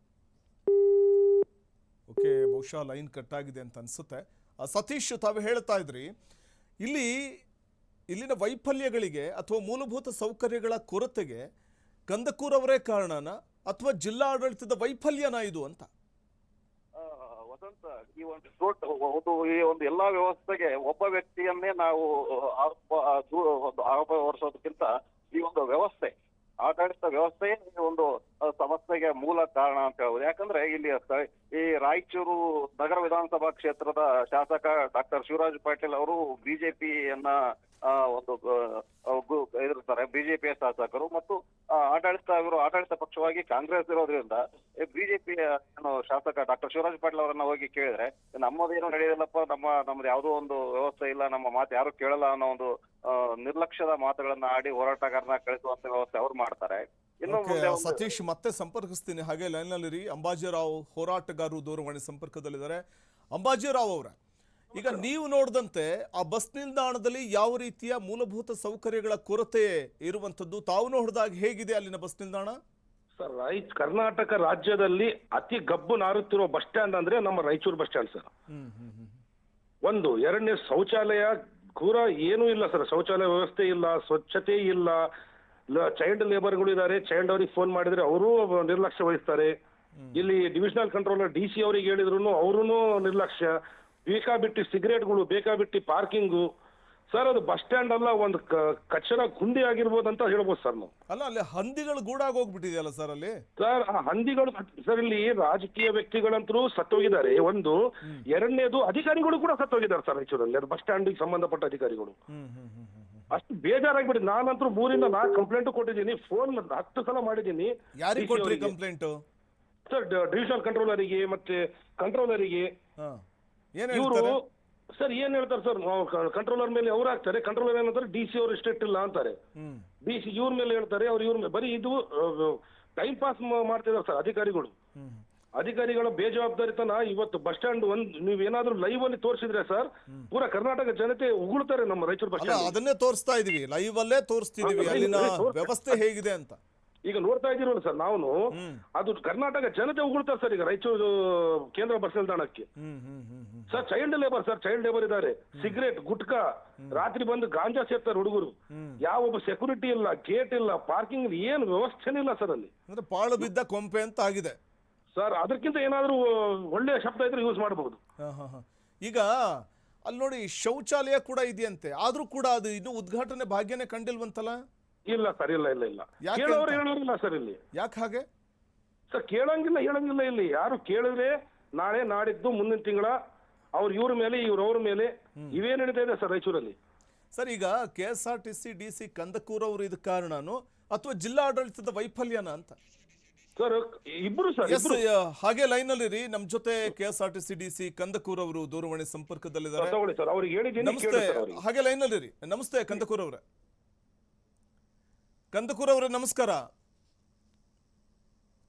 ಓಕೆ, ಬಹುಶಃ ಲೈನ್ ಕಟ್ ಆಗಿದೆ ಅಂತ ಅನ್ಸುತ್ತೆ. ಸತೀಶ್, ತಾವು ಹೇಳ್ತಾ ಇದ್ರಿ ಇಲ್ಲಿನ ವೈಫಲ್ಯಗಳಿಗೆ ಅಥವಾ ಮೂಲಭೂತ ಸೌಕರ್ಯಗಳ ಕೊರತೆಗೆ ಕಂದಕೂರ್ ಅವರೇ ಕಾರಣನ ಅಥವಾ ಜಿಲ್ಲಾಡಳಿತದ ವೈಫಲ್ಯನ ಇದು ಅಂತ? ವಸಂತ, ಈ ಒಂದು ಎಲ್ಲಾ ವ್ಯವಸ್ಥೆಗೆ ಒಬ್ಬ ವ್ಯಕ್ತಿಯನ್ನೇ ನಾವು ಆರೋಪ ಹೊರಿಸೋದಕ್ಕಿಂತ ಈ ಒಂದು ವ್ಯವಸ್ಥೆ, ಆಡಳಿತ ವ್ಯವಸ್ಥೆಯೇ ಒಂದು ಸಮಸ್ಯೆಗೆ ಮೂಲ ಕಾರಣ ಅಂತ ಹೇಳ್ಬೋದು. ಯಾಕಂದ್ರೆ ಇಲ್ಲಿ ಈ ರಾಯಚೂರು ನಗರ ವಿಧಾನಸಭಾ ಕ್ಷೇತ್ರದ ಶಾಸಕ ಡಾಕ್ಟರ್ ಶಿವರಾಜ್ ಪಾಟೀಲ್ ಅವರು ಬಿಜೆಪಿಯನ್ನ ಎದುರಿಸ್ತಾರೆ. ಬಿಜೆಪಿಯ ಶಾಸಕರು ಮತ್ತು ಆಡಳಿತ ಪಕ್ಷವಾಗಿ ಕಾಂಗ್ರೆಸ್ ಇರೋದ್ರಿಂದ ಬಿಜೆಪಿ ಶಾಸಕ ಡಾಕ್ಟರ್ ಶಿವರಾಜ್ ಪಾಟೀಲ್ ಅವರನ್ನ ಹೋಗಿ ಕೇಳಿದ್ರೆ ನಮ್ಮದೇನು ನಡೆಯೋದಿಲ್ಲಪ್ಪ, ನಮ್ದು ಯಾವುದೋ ಒಂದು ವ್ಯವಸ್ಥೆ ಇಲ್ಲ, ನಮ್ಮ ಮಾತು ಯಾರು ಕೇಳಲ್ಲ ಅನ್ನೋ ಒಂದು ನಿರ್ಲಕ್ಷ್ಯದ ಮಾತುಗಳನ್ನ ಆಡಿ ಹೋರಾಟಗಾರನ ಕಳಿಸುವಂತ ವ್ಯವಸ್ಥೆ ಅವ್ರು ಮಾಡ್ತಾರೆ. ಇನ್ನು ಓಕೆ, ಮುಂದೆ ಸತೀಶ್ ಮತ್ತೆ ಸಂಪರ್ಕಿಸ್ತೀನಿ, ಹಾಗೆ ಲೈನ್ನಲ್ಲಿರಿ. ಅಂಬಾಜಿರಾವ್ ಹೋರಾಟಗಾರರು ದೂರವಾಣಿ ಸಂಪರ್ಕದಲ್ಲಿದ್ದಾರೆ. ಅಂಬಾಜಿರಾವ್ ಅವರ, ಈಗ ನೀವು ನೋಡಿದಂತೆ ಆ ಬಸ್ ನಿಲ್ದಾಣದಲ್ಲಿ ಯಾವ ರೀತಿಯ ಮೂಲಭೂತ ಸೌಕರ್ಯಗಳ ಕೊರತೆ ಇರುವಂತದ್ದು, ತಾವು ನೋಡಿದಾಗ ಹೇಗಿದೆ ಅಲ್ಲಿನ ಬಸ್ ನಿಲ್ದಾಣ? ಸರ್, ಕರ್ನಾಟಕ ರಾಜ್ಯದಲ್ಲಿ ಅತಿ ಗಬ್ಬು ನಾರುತ್ತಿರುವ ಬಸ್ ಸ್ಟ್ಯಾಂಡ್ ಅಂದ್ರೆ ನಮ್ಮ ರಾಯಚೂರು ಬಸ್ ಸ್ಟ್ಯಾಂಡ್ ಸರ್. ಒಂದು. ಎರಡನೇ, ಶೌಚಾಲಯ ಕೂಡ ಏನೂ ಇಲ್ಲ ಸರ್. ಶೌಚಾಲಯ ವ್ಯವಸ್ಥೆ ಇಲ್ಲ, ಸ್ವಚ್ಛತೆ ಇಲ್ಲ. ಚೈಲ್ಡ್ ಲೇಬರ್ಗಳು ಇದ್ದಾರೆ, ಚೈಲ್ಡ್ ಅವ್ರಿಗೆ ಫೋನ್ ಮಾಡಿದ್ರೆ ಅವರು ನಿರ್ಲಕ್ಷ್ಯ ವಹಿಸ್ತಾರೆ. ಇಲ್ಲಿ ಡಿವಿಷನಲ್ ಕಂಟ್ರೋಲರ್ DC ಅವ್ರಿಗೆ ಹೇಳಿದ್ರು ಅವರು ನಿರ್ಲಕ್ಷ್ಯ. ಬೇಕಾಬಿಟ್ಟಿ ಸಿಗರೇಟ್ಗಳು, ಬೇಕಾಬಿಟ್ಟಿ ಪಾರ್ಕಿಂಗು. ಸರ್, ಅದು ಬಸ್ ಸ್ಟ್ಯಾಂಡ್ ಅಲ್ಲ, ಒಂದು ಕಚರ ಗುಂಡಿ ಆಗಿರ್ಬೋದು ಅಂತ ಹೇಳ್ಬೋದು ಸರ್ ನಾವು. ಅಲ್ಲ, ಅಲ್ಲಿ ಹಂದಿಗಳು ಗೂಡಾಗಿ ಹೋಗ್ಬಿಟ್ಟಿದೆಯಲ್ಲ ಸರ್ ಅಲ್ಲಿ? ಸರ್, ಆ ಹಂದಿಗಳು ಸರ್, ಇಲ್ಲಿ ರಾಜಕೀಯ ವ್ಯಕ್ತಿಗಳಂತರೂ ಸತ್ತೋಗಿದ್ದಾರೆ. ಒಂದು. ಎರಡನೇದು, ಅಧಿಕಾರಿಗಳು ಕೂಡ ಸತ್ತೋಗಿದ್ದಾರೆ ಸರ್ ರಾಯಚೂರಲ್ಲಿ, ಬಸ್ ಸ್ಟ್ಯಾಂಡ್ ಸಂಬಂಧಪಟ್ಟ ಅಧಿಕಾರಿಗಳು. ಅಷ್ಟು ಬೇಜಾರಾಗ್ಬಿಡಿ. ನಾನಂತರೂ 3 ರಿಂದ 4 ಕಂಪ್ಲೇಂಟ್ ಕೊಟ್ಟಿದ್ದೀನಿ, ಫೋನ್ 10 ಸಲ ಮಾಡಿದ್ದೀನಿ. ಯಾರಿಗೆ ಕೊಟ್ರಿ ಕಂಪ್ಲೇಂಟ್? ಸರ್, ಡಿವಿಷನಲ್ ಕಂಟ್ರೋಲರಿಗೆ ಮತ್ತೆ ಕಂಟ್ರೋಲರಿಗೆ. ಏನ್ ಇವರು ಹೇಳ್ತಾರೆ ಸರ್ ಏನ್ ಹೇಳ್ತಾರೆ ಸರ್, ಕಂಟ್ರೋಲರ್ ಮೇಲೆ ಅವ್ರು ಹಾಕ್ತಾರೆ. ಕಂಟ್ರೋಲರ್ ಏನಂತಾರೆ, DC ಅವರು ಸ್ಟ್ರಿಕ್ಟ್ ಇಲ್ಲ ಅಂತಾರೆ. DC ಇವ್ರ ಮೇಲೆ ಹೇಳ್ತಾರೆ, ಅವ್ರು ಇವ್ರ ಮೇಲೆ. ಬರೀ ಇದು ಟೈಮ್ ಪಾಸ್ ಮಾಡ್ತಿದ್ದಾರೆ ಸರ್ ಅಧಿಕಾರಿಗಳು. ಅಧಿಕಾರಿಗಳ ಬೇಜವಾಬ್ದಾರಿತನ. ಇವತ್ತು ಬಸ್ ಸ್ಟ್ಯಾಂಡ್ ನೀವೇನಾದ್ರೂ ಲೈವ್ ಅಲ್ಲಿ ತೋರಿಸಿದ್ರೆ ಸರ್, ಪೂರಾ ಕರ್ನಾಟಕ ಜನತೆ ಉಗುಳ್ತಾರೆ ನಮ್ಮ ರಾಯಚೂರು ಬಸ್ ಸ್ಟ್ಯಾಂಡ್. ಅದನ್ನೇ ತೋರಿಸ್ತಾ ಇದೀವಿ, ಲೈವ್ ಅಲ್ಲೇ ತೋರಿಸ್ತಿದೀವಿ ಅಲ್ಲಿನ ವ್ಯವಸ್ಥೆ ಹೇಗಿದೆ ಅಂತ. ಈಗ ನೋಡ್ತಾ ಇದೀರಲ್ಲ ಸರ್ ನಾವು, ಅದು ಕರ್ನಾಟಕ ಜನತೆ ಉಗುಳ್ತಾರೆ ಸರ್ ಈಗ ರಾಯಚೂರು ಕೇಂದ್ರ ಬಸ್ ನಿಲ್ದಾಣಕ್ಕೆ. Sir, child labour sir, child labour ಇದ್ದಾರೆ. ಸಿಗರೇಟ್, ಗುಟ್ಕಾ, ರಾತ್ರಿ ಬಂದು ಗಾಂಜಾ ಸೇರ್ತಾರೆ ಹುಡುಗರು. ಯಾವೊಬ್ಬ ಸೆಕ್ಯೂರಿಟಿ ಇಲ್ಲ, ಗೇಟ್ ಇಲ್ಲ, ಪಾರ್ಕಿಂಗ್ ಏನು ವ್ಯವಸ್ಥೆನೇ ಇಲ್ಲ ಸರ್ ಅಲ್ಲಿ. ಅಂದ್ರೆ ಪಾಳು ಬಿದ್ದ ಕೊಂಪೆ ಅಂತ ಆಗಿದೆ ಸರ್. ಅದಕ್ಕಿಂತ ಏನಾದ್ರೂ ಒಳ್ಳೆಯ ಶಬ್ದ ಇದ್ರೆ ಯೂಸ್ ಮಾಡಬಹುದು. ಈಗ ಅಲ್ಲಿ ನೋಡಿ, ಶೌಚಾಲಯ ಕೂಡ ಇದೆಯಂತೆ, ಆದ್ರೂ ಕೂಡ ಅದು ಇನ್ನು ಉದ್ಘಾಟನೆ ಭಾಗ್ಯನೇ ಕಂಡಿಲ್ವಂತಲ್ಲ? ಇಲ್ಲ ಸರ್, ಇಲ್ಲ ಇಲ್ಲ ಇಲ್ಲ. ಕೇಳೋರು ಹೇಳೋರಿಲ್ಲ ಸರ್ ಇಲ್ಲಿ. ಯಾಕೆ ಹಾಗೆ ಸರ್? ಹೇಳಂಗಿಲ್ಲ ಇಲ್ಲಿ. ಯಾರು ಕೇಳಿದ್ರೆ ನಾಳೆ, ನಾಡಿದ್ದು, ಮುಂದಿನ ತಿಂಗಳ ಇವ್ರ ಮೇಲೆ, ಅವ್ರ ಮೇಲೆ ಇವೇ ನಡೀತಾ ಇದೆ ಸರ್ ರಾಯಚೂರಲ್ಲಿ. ಸರ್, ಈಗ KSRTC DC ಕಂದಕೂರ್ ಅವರು ಇದಕ್ಕೆ ಕಾರಣನೋ ಅಥವಾ ಜಿಲ್ಲಾಡಳಿತದ ವೈಫಲ್ಯನ ಅಂತ? ಸರ್, ಇಬ್ರು ಸರ್. ಹಾಗೆ ಲೈನ್ ಅಲ್ಲಿ ರೀ, ನಮ್ ಜೊತೆ KSRTC DC ಕಂದಕೂರ್ ಅವರು ದೂರವಾಣಿ ಸಂಪರ್ಕದಲ್ಲಿದ್ದಾರೆ. ತಗೊಳ್ಳಿ ಸರ್, ಅವ್ರಿಗೆ ಹೇಳಿದ್ದೀನಿ. ನಮಸ್ತೆ, ಹಾಗೆ ಲೈನ್ ಅಲ್ಲಿ ರೀ. ನಮಸ್ತೆ ಕಂದಕೂರ್ ಅವರೇ. ಕಂದಕೂರ್ ಅವರೇ ನಮಸ್ಕಾರ.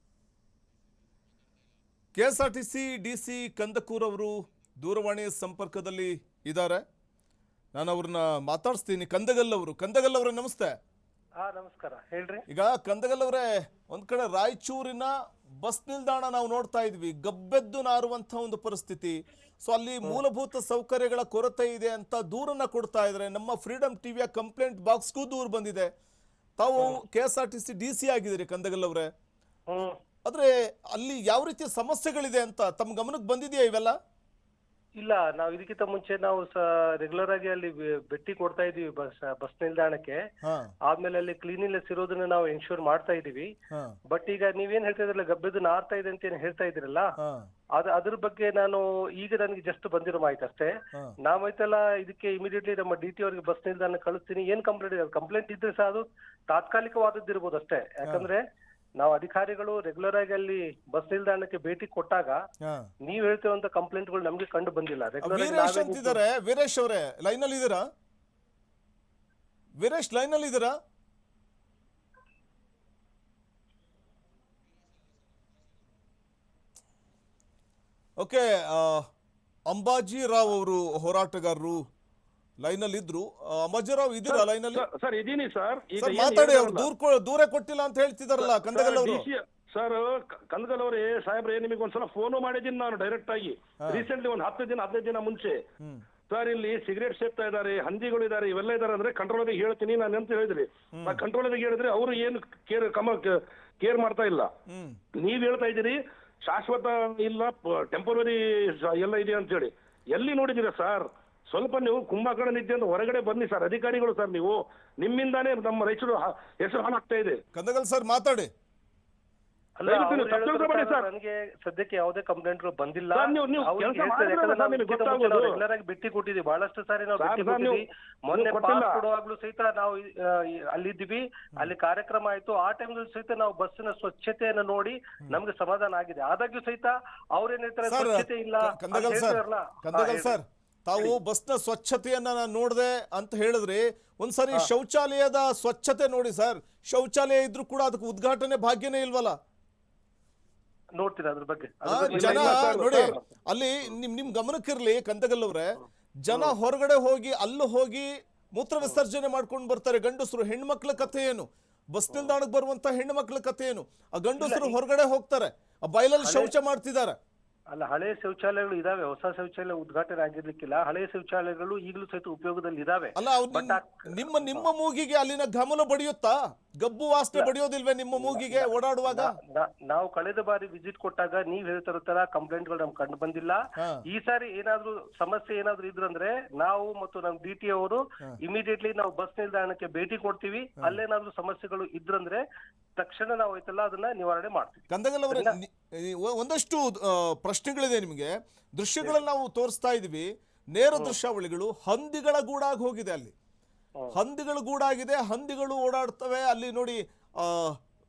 KSRTC DC ಕಂದಕೂರ್ ಅವರು ದೂರವಾಣಿ ಸಂಪರ್ಕದಲ್ಲಿ ಇದ್ದಾರೆ, ನಾನು ಅವ್ರನ್ನ ಮಾತಾಡಿಸ್ತೀನಿ. ಕಂದಗಲ್ ಅವರೇ ನಮಸ್ತೆ. ನಮಸ್ಕಾರ, ಹೇಳ್ರಿ. ಈಗ ಕಂದಗಲ್ ಅವರೇ, ಒಂದ್ ಕಡೆ ರಾಯಚೂರಿನ ಬಸ್ ನಿಲ್ದಾಣ ನಾವು ನೋಡ್ತಾ ಇದ್ವಿ, ಗಬ್ಬೆದ್ದು ನಾರುವಂತ ಒಂದು ಪರಿಸ್ಥಿತಿ. ಸೊ ಅಲ್ಲಿ ಮೂಲಭೂತ ಸೌಕರ್ಯಗಳ ಕೊರತೆ ಇದೆ ಅಂತ ದೂರನ್ನ ಕೊಡ್ತಾ ಇದ್ರೆ, ನಮ್ಮ ಫ್ರೀಡಮ್ ಟಿವಿಯ ಕಂಪ್ಲೇಂಟ್ ಬಾಕ್ಸ್ಗೂ ದೂರ ಬಂದಿದೆ. ತಾವು KSRTC DC ಆಗಿದ್ದೀರಿ ಕಂದಗಲ್ ಅವರೇ, ಆದ್ರೆ ಅಲ್ಲಿ ಯಾವ ರೀತಿಯ ಸಮಸ್ಯೆಗಳಿದೆ ಅಂತ ತಮ್ಮ ಗಮನಕ್ಕೆ ಬಂದಿದೆಯಾ ಇವೆಲ್ಲ? ಇಲ್ಲ, ನಾವು ಇದಕ್ಕಿಂತ ಮುಂಚೆ ನಾವು ರೆಗ್ಯುಲರ್ ಆಗಿ ಅಲ್ಲಿ ಭೇಟಿ ಕೊಡ್ತಾ ಇದೀವಿ ಬಸ್ ನಿಲ್ದಾಣಕ್ಕೆ. ಆದ್ಮೇಲೆ ಅಲ್ಲಿ ಕ್ಲೀನಿನೆಸ್ ಇರೋದನ್ನ ನಾವು ಎನ್ಶೂರ್ ಮಾಡ್ತಾ ಇದೀವಿ. ಬಟ್ ಈಗ ನೀವೇನ್ ಹೇಳ್ತಾ ಇದ್ರಲ್ಲ, ಗಬ್ಬೆದು ನಾರ್ತಾ ಇದೆ ಅಂತ ಏನ್ ಹೇಳ್ತಾ ಇದ್ರಲ್ಲ, ಅದ್ರ ಬಗ್ಗೆ ಈಗ ನನಗೆ ಜಸ್ಟ್ ಬಂದಿರೋ ಮಾಹಿತಿ ಅಷ್ಟೇ. ನಾವೈತಲ್ಲ ಇದಕ್ಕೆ ಇಮಿಡಿಯೇಟ್ಲಿ ನಮ್ಮ DT ಅವರಿಗೆ ಬಸ್ ನಿಲ್ದಾಣ ಕಳಿಸ್ತೀನಿ. ಏನ್ ಕಂಪ್ಲೇಂಟ್ ಇದೆ, ಕಂಪ್ಲೇಂಟ್ ಇದ್ರೆ ಸಹ ಅದು ತಾತ್ಕಾಲಿಕವಾದದ್ದಿರ್ಬೋದು ಅಷ್ಟೇ. ಯಾಕಂದ್ರೆ ನಾವು ಅಧಿಕಾರಿಗಳು ರೆಗ್ಯುಲರ್ ಆಗಿ ಅಲ್ಲಿ ಬಸ್ ನಿಲ್ದಾಣಕ್ಕೆ ಭೇಟಿ ಕೊಟ್ಟಾಗ ನೀವ್ ಹೇಳ್ತಿರುವಂತ ಕಂಪ್ಲೇಂಟ್ಗಳು ನಮ್ಗೆ ಕಂಡು ಬಂದಿಲ್ಲ. ವೀರೇಶ್ ಅಂತಿದ್ದಾರೆ. ವೀರೇಶ್ ಅವರೇ ಲೈನ್ ಅಲ್ಲಿ ಇದ್ದೀರಾ? ವೀರೇಶ್ ಲೈನ್ ಅಲ್ಲಿ ಇದ್ದೀರಾ? ಓಕೆ, ಅಂಬಾಜಿರಾವ್ ಅವರು ಹೋರಾಟಗಾರರು ಲೈನ್ ಅಲ್ಲಿ ಇದ್ರು. ಅಂಬಾಜಿರಾವ್ ಇದೀರಾ ಲೈನ್ ಅಲ್ಲಿ? ಸರ್, ಇದೀನಿ ಸರ್. ಮಾತಾಡಿ. ಅವ್ರು ದೂರ ಕೊಟ್ಟಿಲ್ಲ ಅಂತ ಹೇಳ್ತಿದಾರಲ್ಲ ಕಂದಗಲ್ ಅವರು. ಸರ್, ಕಂದಗಲ್ ಅವರೇ ಸಾಹೇಬ್ರೆ, ನಿಮಗೆ ಒಂದ್ಸಲ ಫೋನು ಮಾಡಿದ್ದೀನಿ ನಾನು ಡೈರೆಕ್ಟ್ ಆಗಿ. ರೀಸೆಂಟ್ಲಿ ಒಂದು 15 ದಿನ ಮುಂಚೆ. ಸರ್, ಇಲ್ಲಿ ಸಿಗರೇಟ್ ಸೇರ್ತಾ ಇದಾರೆ, ಹಂದಿಗಳು ಇದಾರೆ, ಇವೆಲ್ಲ ಇದಾರೆ ಅಂದ್ರೆ ಕಂಟ್ರೋಲರ್ಗೆ ಹೇಳ್ತೀನಿ ನಾನು ಅಂತ ಹೇಳಿದ್ರಿ. ಕಂಟ್ರೋಲರ್ಗೆ ಹೇಳಿದ್ರೆ ಅವರು ಏನು ಕೇರ್ ಮಾಡ್ತಾ ಇಲ್ಲ. ನೀವ್ ಹೇಳ್ತಾ ಇದ್ದೀರಿ ಶಾಶ್ವತ ಇಲ್ಲ, ಟೆಂಪರರಿ ಎಲ್ಲ ಇದೆ ಅಂತ ಹೇಳಿ. ಎಲ್ಲಿ ನೋಡಿದೀರಾ ಸರ್? ಸ್ವಲ್ಪ ನೀವು ಕುಂಭಕರ್ಣ ನಿದ್ದೆ ಅಂತ ಹೊರಗಡೆ ಬನ್ನಿ ಸರ್. ಅಧಿಕಾರಿಗಳು ಸರ್, ನೀವು ನಿಮ್ಮಿಂದಾನೇ ನಮ್ಮ ರಾಯಚೂರು ಹೆಸರು ಹಾಳಾಗ್ತಾ ಇದೆ. ಕಂದಗಲ್ ಸರ್ ಮಾತಾಡಿ. ನನಗೆ ಸದ್ಯಕ್ಕೆ ಯಾವುದೇ ಕಂಪ್ಲೇಂಟ್ಗಳು ಬಂದಿಲ್ಲ. ರೆಗ್ಯುಲರ್ ಆಗಿ ಭೇಟಿ ಕೊಟ್ಟಿದ್ದೀವಿ, ಬಹಳಷ್ಟು ಸಾರಿ ನಾವು ಭೇಟಿ ಕೊಟ್ಟಿದ್ದೀವಿ. ಮೊನ್ನೆ ಪಾಸ್ ಕೊಡುವಾಗ್ಲೂ ಸಹಿತ ನಾವು ಅಲ್ಲಿದ್ದೀವಿ, ಅಲ್ಲಿ ಕಾರ್ಯಕ್ರಮ ಆಯ್ತು. ಆ ಟೈಮ್ನಲ್ಲಿ ಸಹಿತ ನಾವು ಬಸ್ಸಿನ ಸ್ವಚ್ಛತೆಯನ್ನು ನೋಡಿ ನಮ್ಗೆ ಸಮಾಧಾನ ಆಗಿದೆ. ಆದಾಗ್ಯೂ ಸಹಿತ ಅವ್ರೇನ್ ಹೇಳ್ತಾರೆ, ಸ್ವಚ್ಛತೆ ಇಲ್ಲ. ಕಂದಗಲ್ ಸರ್, ತಾವು ಬಸ್ನ ಸ್ವಚ್ಛತೆಯನ್ನ ನಾನು ನೋಡಿದೆ ಅಂತ ಹೇಳಿದ್ರಿ. ಒಂದ್ಸರಿ ಶೌಚಾಲಯದ ಸ್ವಚ್ಛತೆ ನೋಡಿ ಸರ್, ಶೌಚಾಲಯ ಇದ್ರೂ ಕೂಡ ಅದಕ್ಕೆ ಉದ್ಘಾಟನೆ ಭಾಗ್ಯನೇ ಇಲ್ವಲ್ಲ. ನೋಡ್ತೀನಿ ಅದ್ರ ಬಗ್ಗೆ. ಜನ ನೋಡಿ ಅಲ್ಲಿ ನಿಮ್ ಗಮನಕ್ಕಿರ್ಲಿ ಕಂದಗಲ್ಲವ್ರೆ, ಜನ ಹೊರಗಡೆ ಹೋಗಿ ಅಲ್ಲೂ ಹೋಗಿ ಮೂತ್ರ ವಿಸರ್ಜನೆ ಮಾಡ್ಕೊಂಡು ಬರ್ತಾರೆ. ಗಂಡಸರು, ಹೆಣ್ಮಕ್ಳ ಕಥೆ ಏನು? ಬಸ್ ನಿಲ್ದಾಣಕ್ಕೆ ಬರುವಂತ ಹೆಣ್ಮಕ್ಳ ಕಥೆ ಏನು? ಆ ಗಂಡಸರು ಹೊರಗಡೆ ಹೋಗ್ತಾರೆ, ಆ ಬಯಲಲ್ಲಿ ಶೌಚ ಮಾಡ್ತಿದ್ದಾರೆ. ಅಲ್ಲ, ಹಳೆ ಶೌಚಾಲಯಗಳು ಇದಾವೆ, ಹೊಸ ಶೌಚಾಲಯ ಉದ್ಘಾಟನೆ ಆಗಿರ್ಲಿಕ್ಕಿಲ್ಲ. ಹಳೆ ಶೌಚಾಲಯಗಳು ಈಗಲೂ ಸಹಿತ ಉಪಯೋಗದಲ್ಲಿ ಇದಾವೆ. ಅಲ್ಲ, ನಿಮ್ಮ ಮೂಗಿಗೆ ಅಲ್ಲಿನ ಘಮಲು ಬಡಿಯುತ್ತಾ? ಗಬ್ಬು ವಾಸನೆ ಬಡಿಯೋದಿಲ್ವೇ ನಿಮ್ಮ ಮೂಗಿಗೆ ಓಡಾಡುವಾಗ? ನಾವು ಕಳೆದ ಬಾರಿ ವಿಸಿಟ್ ಕೊಟ್ಟಾಗ ನೀವ್ ಹೇಳ್ತಿರೋ ತರ ಕಂಪ್ಲೇಂಟ್ ಗಳು ನಮ್ಗೆ ಕಂಡು ಬಂದಿಲ್ಲ. ಈ ಸಾರಿ ಏನಾದ್ರು ಸಮಸ್ಯೆ ಏನಾದ್ರು ಇದ್ರಂದ್ರೆ ನಾವು ಮತ್ತು ನಮ್ DT ಅವರು ಇಮಿಡಿಯೇಟ್ಲಿ ನಾವು ಬಸ್ ನಿಲ್ದಾಣಕ್ಕೆ ಭೇಟಿ ಕೊಡ್ತೀವಿ. ಅಲ್ಲೇನಾದ್ರೂ ಸಮಸ್ಯೆಗಳು ಇದ್ರಂದ್ರೆ ತಕ್ಷಣ ನಾವು ಐತಲ್ಲ ಅದನ್ನ ನಿವಾರಣೆ ಮಾಡ್ತೀವಿ. ಕಂದಗಲ್ ಅವರೇ, ಒಂದಷ್ಟು ಪ್ರಶ್ನೆಗಳಿದೆ ನಿಮಗೆ. ದೃಶ್ಯಗಳಲ್ಲಿ ನಾವು ತೋರಿಸ್ತಾ ಇದೀವಿ, ನೇರ ದೃಶ್ಯಾವಳಿಗಳು. ಹಂದಿಗಳ ಗೂಡಾಗಿ ಹೋಗಿದೆ ಅಲ್ಲಿ, ಹಂದಿಗಳು ಗೂಡಾಗಿದೆ, ಹಂದಿಗಳು ಓಡಾಡ್ತವೆ ಅಲ್ಲಿ. ನೋಡಿ,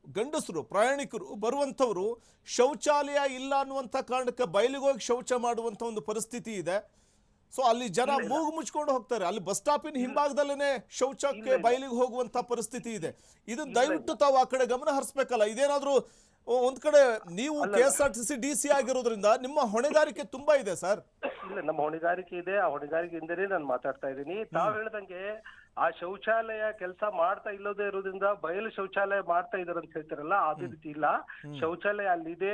ಗಂಡಸರು ಪ್ರಯಾಣಿಕರು ಬರುವಂಥವ್ರು ಶೌಚಾಲಯ ಇಲ್ಲ ಅನ್ನುವಂಥ ಕಾರಣಕ್ಕೆ ಬಯಲಿಗೆ ಹೋಗಿ ಶೌಚ ಮಾಡುವಂಥ ಒಂದು ಪರಿಸ್ಥಿತಿ ಇದೆ. ಸೊ ಅಲ್ಲಿ ಜನ ಮೂಗು ಮುಚ್ಕೊಂಡು ಹೋಗ್ತಾರೆ. ಅಲ್ಲಿ ಬಸ್ ಸ್ಟಾಪಿನ ಹಿಂಭಾಗದಲ್ಲೇನೆ ಶೌಚಕ್ಕೆ ಬಯಲಿಗೆ ಹೋಗುವಂತ ಪರಿಸ್ಥಿತಿ ಇದೆ. ಇದು ದಯವಿಟ್ಟು ತಾವು ಆ ಕಡೆ ಗಮನ ಹರಿಸ್ಬೇಕಲ್ಲ. ಇದೇನಾದ್ರೂ ಒಂದ್ ಕಡೆ ನೀವು KSRTC DC ಆಗಿರೋದ್ರಿಂದ ನಿಮ್ಮ ಹೊಣೆಗಾರಿಕೆ ತುಂಬಾ ಇದೆ ಸರ್. ಇಲ್ಲ, ನಮ್ಮ ಹೊಣೆಗಾರಿಕೆ ಇದೆ. ಆ ಹೊಣೆಗಾರಿಕೆಯಿಂದಲೇ ನಾನು ಮಾತಾಡ್ತಾ ಇದ್ದೀನಿ. ತಾವ್ ಹೇಳ್ದಂಗೆ ಆ ಶೌಚಾಲಯ ಕೆಲಸ ಮಾಡ್ತಾ ಇಲ್ಲದೇ ಇರೋದ್ರಿಂದ ಬಯಲು ಶೌಚಾಲಯ ಮಾಡ್ತಾ ಇದಾರೆ ಅಂತ ಹೇಳ್ತಾರಲ್ಲ, ಅದೇ ರೀತಿ ಇಲ್ಲ. ಶೌಚಾಲಯ ಅಲ್ಲಿದೆ,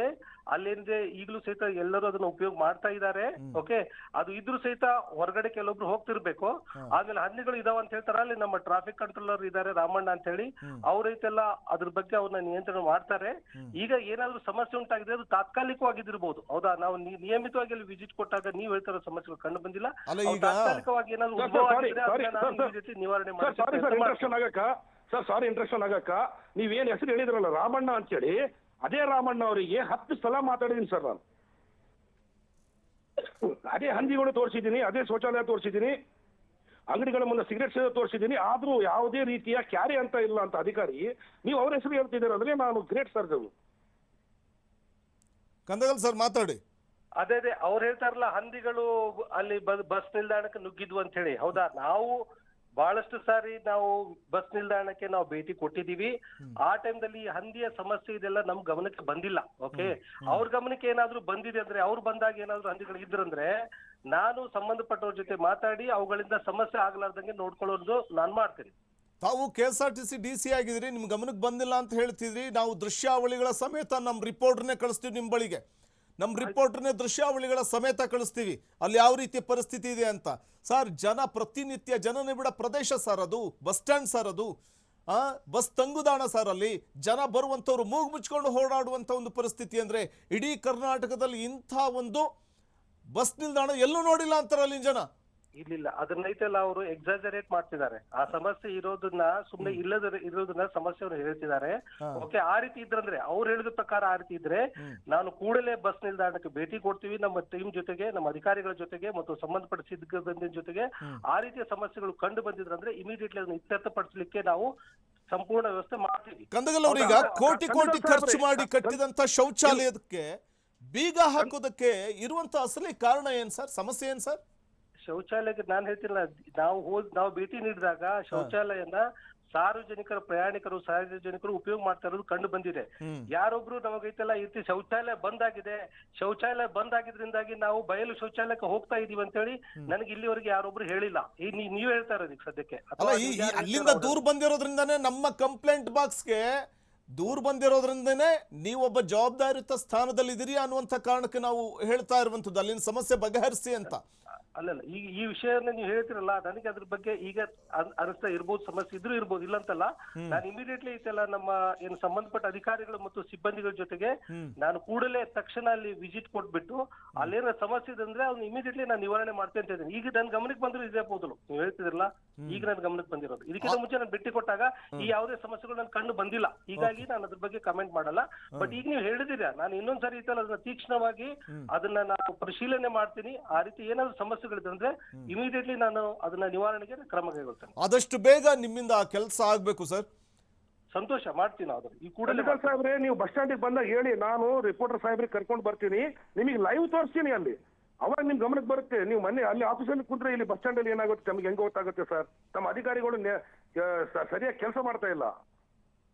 ಅಲ್ಲಿಂದ ಈಗಲೂ ಸಹಿತ ಎಲ್ಲರೂ ಅದನ್ನ ಉಪಯೋಗ ಮಾಡ್ತಾ ಇದ್ದಾರೆ. ಓಕೆ, ಅದು ಇದ್ರೂ ಸಹಿತ ಹೊರಗಡೆ ಕೆಲವೊಬ್ರು ಹೋಗ್ತಿರ್ಬೇಕು. ಆಮೇಲೆ ಹಂದಿಗಳು ಇದಾವ ಅಂತ ಹೇಳ್ತಾರ, ಅಲ್ಲಿ ನಮ್ಮ ಟ್ರಾಫಿಕ್ ಕಂಟ್ರೋಲರ್ ಇದಾರೆ ರಾಮಣ್ಣ ಅಂತ ಹೇಳಿ, ಅವ್ರೈತೆಲ್ಲ ಅದ್ರ ಬಗ್ಗೆ ಅವ್ರನ್ನ ನಿಯಂತ್ರಣ ಮಾಡ್ತಾರೆ. ಈಗ ಏನಾದ್ರು ಸಮಸ್ಯೆ ಉಂಟಾಗಿದೆ ಅದು ತಾತ್ಕಾಲಿಕವಾಗಿದ್ದಿರ್ಬೋದು. ಹೌದಾ, ನಾವು ನಿಯಮಿತವಾಗಿ ಅಲ್ಲಿ ವಿಸಿಟ್ ಕೊಟ್ಟಾಗ ನೀವು ಹೇಳ್ತಾರ ಸಮಸ್ಯೆಗಳು ಕಂಡು ಬಂದಿಲ್ಲ. ತಾತ್ಕಾಲಿಕವಾಗಿ ಏನಾದ್ರು ನಿವಾರಣೆ ಮಾಡಿ. ಸಾರಿ ಇಂಟ್ರೆಕ್ಷನ್ ಆಗಕ್ಕ ನೀವೇನ್ ಹೆಸರು ಹೇಳಿದ್ರಲ್ಲ ರಾಮಣ್ಣ ಅಂತ ಹೇಳಿ, ಅದೇ ರಾಮಣ್ಣ ಅವರಿಗೆ 10 ಸಲ ಮಾತಾಡಿದೀನಿ ಸರ್ ನಾನು. ಅದೇ ಹಂದಿಗಳು ತೋರಿಸಿದ್ದೀನಿ, ಅದೇ ಶೌಚಾಲಯ ತೋರಿಸಿದ್ದೀನಿ, ಅಂಗಡಿಗಳ ಮುಂದೆ ಸಿಗರೇಟ್ ತೋರಿಸಿದ್ದೀನಿ. ಆದ್ರೂ ಯಾವುದೇ ರೀತಿಯ ಕ್ಯಾರಿ ಅಂತ ಇಲ್ಲ ಅಂತ ಅಧಿಕಾರಿ ನೀವು ಅವ್ರ ಹೆಸರು ಹೇಳ್ತಿದ್ದೀರ ಅಂದ್ರೆ ನಾನು ಗ್ರೇಟ್ ಸರ್. ಕಂದಗಲ್ ಸರ್ ಮಾತಾಡಿ. ಅದೇ ಅವ್ರು ಹೇಳ್ತಾರಲ್ಲ ಹಂದಿಗಳು ಅಲ್ಲಿ ಬಸ್ ನಿಲ್ದಾಣಕ್ಕೆ ನುಗ್ಗಿದ್ವು ಅಂತ ಹೇಳಿ. ಹೌದಾ, ನಾವು ಬಹಳಷ್ಟು ಸಾರಿ ನಾವು ಬಸ್ ನಿಲ್ದಾಣಕ್ಕೆ ನಾವು ಭೇಟಿ ಕೊಟ್ಟಿದೀವಿ. ಆ ಟೈಮ್ದಲ್ಲಿ ಹಂದಿಯ ಸಮಸ್ಯೆ ಇದೆಲ್ಲ ನಮ್ ಗಮನಕ್ಕೆ ಬಂದಿಲ್ಲ. ಓಕೆ, ಅವ್ರ ಗಮನಕ್ಕೆ ಏನಾದ್ರು ಬಂದಿದೆ ಅಂದ್ರೆ, ಅವ್ರು ಬಂದಾಗ ಏನಾದ್ರು ಹಂದಿಗಳು ಇದ್ರಂದ್ರೆ ನಾನು ಸಂಬಂಧಪಟ್ಟವ್ರ ಜೊತೆ ಮಾತಾಡಿ ಅವುಗಳಿಂದ ಸಮಸ್ಯೆ ಆಗ್ಲಾರ್ದಂಗೆ ನೋಡ್ಕೊಳ್ಳೋದು ನಾನು ಮಾಡ್ತೀನಿ. ತಾವು KSRTC DC ಆಗಿದ್ರಿ, ನಿಮ್ ಗಮನಕ್ಕೆ ಬಂದಿಲ್ಲ ಅಂತ ಹೇಳ್ತಿದ್ರಿ. ನಾವು ದೃಶ್ಯಾವಳಿಗಳ ಸಮೇತ ನಮ್ಮ ರಿಪೋರ್ಟರ್ನೇ ಕಳಿಸ್ತೀವಿ ನಿಮ್ಮ ಬಳಿಗೆ. ನಮ್ಮ ರಿಪೋರ್ಟರ್ನೇ ದೃಶ್ಯಾವಳಿಗಳ ಸಮೇತ ಕಳಿಸ್ತೀವಿ ಅಲ್ಲಿ ಯಾವ ರೀತಿಯ ಪರಿಸ್ಥಿತಿ ಇದೆ ಅಂತ. ಸರ್, ಜನ ಪ್ರತಿನಿತ್ಯ ಜನನಿಬಿಡ ಪ್ರದೇಶ ಸರ್ ಅದು, ಬಸ್ ಸ್ಟ್ಯಾಂಡ್ ಸರ್ ಅದು, ಬಸ್ ತಂಗುದಾಣ ಸರ್. ಅಲ್ಲಿ ಜನ ಬರುವಂಥವ್ರು ಮೂಗು ಮುಚ್ಕೊಂಡು ಓಡಾಡುವಂಥ ಒಂದು ಪರಿಸ್ಥಿತಿ ಅಂದರೆ ಇಡೀ ಕರ್ನಾಟಕದಲ್ಲಿ ಇಂಥ ಒಂದು ಬಸ್ ನಿಲ್ದಾಣ ಎಲ್ಲೂ ನೋಡಿಲ್ಲ ಅಂತಾರೆ ಅಲ್ಲಿನ ಜನ. ಇಲ್ಲಿಲ್ಲ, ಅದನ್ನೈತೆಲ್ಲ ಅವರು ಎಕ್ಸಾಜರೇಟ್ ಮಾಡ್ತಿದ್ದಾರೆ. ಆ ಸಮಸ್ಯೆ ಇರೋದನ್ನ ಸುಮ್ನೆ ಇರೋದನ್ನ ಸಮಸ್ಯೆಯನ್ನು ಹೇಳ್ತಿದ್ದಾರೆ. ಓಕೆ, ಆ ರೀತಿ ಇದ್ರಂದ್ರೆ ಅವ್ರು ಹೇಳಿದ ಪ್ರಕಾರ ಆ ರೀತಿ ಇದ್ರೆ ನಾನು ಕೂಡಲೇ ಬಸ್ ನಿಲ್ದಾಣಕ್ಕೆ ಭೇಟಿ ಕೊಡ್ತೀವಿ ನಮ್ಮ ಟೀಮ್ ಜೊತೆಗೆ, ನಮ್ಮ ಅಧಿಕಾರಿಗಳ ಜೊತೆಗೆ ಮತ್ತು ಸಂಬಂಧಪಟ್ಟ ಸಿಬ್ಬಂದಿ ಜೊತೆಗೆ. ಆ ರೀತಿಯ ಸಮಸ್ಯೆಗಳು ಕಂಡು ಬಂದಿದ್ರಂದ್ರೆ ಇಮಿಡಿಯೇಟ್ಲಿ ಅದನ್ನ ಇತ್ಯರ್ಥಪಡಿಸಲಿಕ್ಕೆ ನಾವು ಸಂಪೂರ್ಣ ವ್ಯವಸ್ಥೆ ಮಾಡ್ತೀವಿ. ಕಂದಗಲ್ ಅವರೀಗ ಕೋಟಿ ಕೋಟಿ ಖರ್ಚು ಮಾಡಿ ಕಟ್ಟಿದಂತ ಶೌಚಾಲಯಕ್ಕೆ ಬೀಗ ಹಾಕೋದಕ್ಕೆ ಇರುವಂತ ಅಸಲಿ ಕಾರಣ ಏನ್ ಸರ್? ಸಮಸ್ಯೆ ಏನ್ ಸರ್? ಶೌಚಾಲಯಕ್ಕೆ ನಾನು ಹೇಳ್ತಿಲ್ಲ, ನಾವು ಭೇಟಿ ನೀಡಿದಾಗ ಶೌಚಾಲಯನ ಸಾರ್ವಜನಿಕರು ಉಪಯೋಗ ಮಾಡ್ತಾ ಇರೋದು ಕಂಡು ಬಂದಿದೆ. ಯಾರೊಬ್ರು ನಮಗೈತೆಲ್ಲ ಈ ರೀತಿ ಶೌಚಾಲಯ ಬಂದಾಗಿದ್ರಿಂದಾಗಿ ನಾವು ಬಯಲು ಶೌಚಾಲಯಕ್ಕೆ ಹೋಗ್ತಾ ಇದೀವಿ ಅಂತ ಹೇಳಿ ನನಗೆ ಇಲ್ಲಿವರೆಗೆ ಯಾರೊಬ್ರು ಹೇಳಿಲ್ಲ. ನೀವ್ ಹೇಳ್ತಾ ಇರೋದು ಸದ್ಯಕ್ಕೆ. ಅಲ್ಲಿಂದ ದೂರ ಬಂದಿರೋದ್ರಿಂದಾನೇ ನಮ್ಮ ಕಂಪ್ಲೇಂಟ್ ಬಾಕ್ಸ್ಗೆ ದೂರ ಬಂದಿರೋದ್ರಿಂದನೇ ನೀವೊಬ್ಬ ಜವಾಬ್ದಾರಿಯುತ ಸ್ಥಾನದಲ್ಲಿ ಇದೀರಿ ಅನ್ನುವಂಥ ಕಾರಣಕ್ಕೆ ನಾವು ಹೇಳ್ತಾ ಇರುವಂತದ್ದು ಅಲ್ಲಿನ ಸಮಸ್ಯೆ ಬಗೆಹರಿಸಿ ಅಂತ. ಅಲ್ಲಲ್ಲ, ಈಗ ಈ ವಿಷಯನ ನೀವು ಹೇಳ್ತಿರಲ್ಲ, ನನಗೆ ಅದ್ರ ಬಗ್ಗೆ ಈಗ ಅನಿಸ್ತಾ ಇರ್ಬೋದು, ಸಮಸ್ಯೆ ಇದ್ರೂ ಇರ್ಬೋದು, ಇಲ್ಲ ಅಂತಲ್ಲ. ನಾನು ಇಮಿಡಿಯೇಟ್ಲಿ ಇದೆಲ್ಲ ನಮ್ಮ ಏನು ಸಂಬಂಧಪಟ್ಟ ಅಧಿಕಾರಿಗಳು ಮತ್ತು ಸಿಬ್ಬಂದಿಗಳ ಜೊತೆಗೆ ನಾನು ಕೂಡಲೇ ತಕ್ಷಣ ಅಲ್ಲಿ ವಿಸಿಟ್ ಕೊಟ್ಬಿಟ್ಟು ಅಲ್ಲೇನೋ ಸಮಸ್ಯೆ ಇದೆ ಅಂದ್ರೆ ಅವ್ನು ಇಮಿಡಿಯೇಟ್ಲಿ ನಾನು ನಿವಾರಣೆ ಮಾಡ್ತೇನೆ ಅಂತ ಇದ್ದೀನಿ. ಈಗ ನನ್ನ ಗಮನಕ್ಕೆ ಬಂದ್ರು ಇದೇ ಮೊದಲು ನೀವು ಹೇಳ್ತಿದ್ರಲ್ಲ, ಈಗ ನನ್ನ ಗಮನಕ್ಕೆ ಬಂದಿರೋದು. ಇದಕ್ಕಿಂತ ಮುಂಚೆ ನಾನು ಭೇಟಿ ಕೊಟ್ಟಾಗ ಈ ಯಾವುದೇ ಸಮಸ್ಯೆಗಳು ನನ್ ಕಂಡು ಬಂದಿಲ್ಲ. ಹೀಗಾಗಿ ನಾನು ಅದ್ರ ಬಗ್ಗೆ ಕಮೆಂಟ್ ಮಾಡಲ್ಲ. ಬಟ್ ಈಗ ನೀವು ಹೇಳಿದಿರಾ, ನಾನು ಇನ್ನೊಂದ್ಸರಿ ಇದೆಲ್ಲ ಅದನ್ನ ತೀಕ್ಷ್ಣವಾಗಿ ಅದನ್ನ ನಾನು ಪರಿಶೀಲನೆ ಮಾಡ್ತೀನಿ. ಆ ರೀತಿ ಏನಾದ್ರು ಸಮಸ್ಯೆಗಳಿದ್ರೆ ಇಮಿಡಿಯೇಟ್ಲಿ ನಾನು ಅದನ್ನ ನಿವಾರಣೆಗೆ ಕ್ರಮ ಕೈಗೊಳ್ತೇನೆ. ಆದಷ್ಟು ಬೇಗ ನಿಮ್ಮಿಂದ ಆ ಕೆಲಸ ಆಗ್ಬೇಕು ಸರ್. ಸಂತೋಷ, ಮಾಡ್ತೀನಿ. ಅದು ಈ ಕೂಡಲೇ ಸಾಹೇಬ್ರೆ, ನೀವು ಬಸ್ ಸ್ಟ್ಯಾಂಡಿಗೆ ಬಂದಾಗ ಹೇಳಿ, ನಾನು ರಿಪೋರ್ಟರ್ ಸಾಹೇಬ್ರಿಗೆ ಕರ್ಕೊಂಡು ಬರ್ತೀನಿ, ನಿಮಗೆ ಲೈವ್ ತೋರಿಸ್ತೀನಿ ಅಲ್ಲಿ ಅವಾಗ ನಿಮ್ ಗಮನಕ್ಕೆ ಬರುತ್ತೆ. ನೀವು ಮೊನ್ನೆ ಅಲ್ಲಿ ಆಫೀಸಲ್ಲಿ ಕುಂತ್ರೆ ಇಲ್ಲಿ ಬಸ್ ಸ್ಟ್ಯಾಂಡ್ ಅಲ್ಲಿ ಏನಾಗುತ್ತೆ ನಮ್ಗೆ ಹೆಂಗ್ ಗೊತ್ತಾಗುತ್ತೆ ಸರ್? ನಮ್ಮ ಅಧಿಕಾರಿಗಳು ಸರಿಯಾಗಿ ಕೆಲಸ ಮಾಡ್ತಾ ಇಲ್ಲ.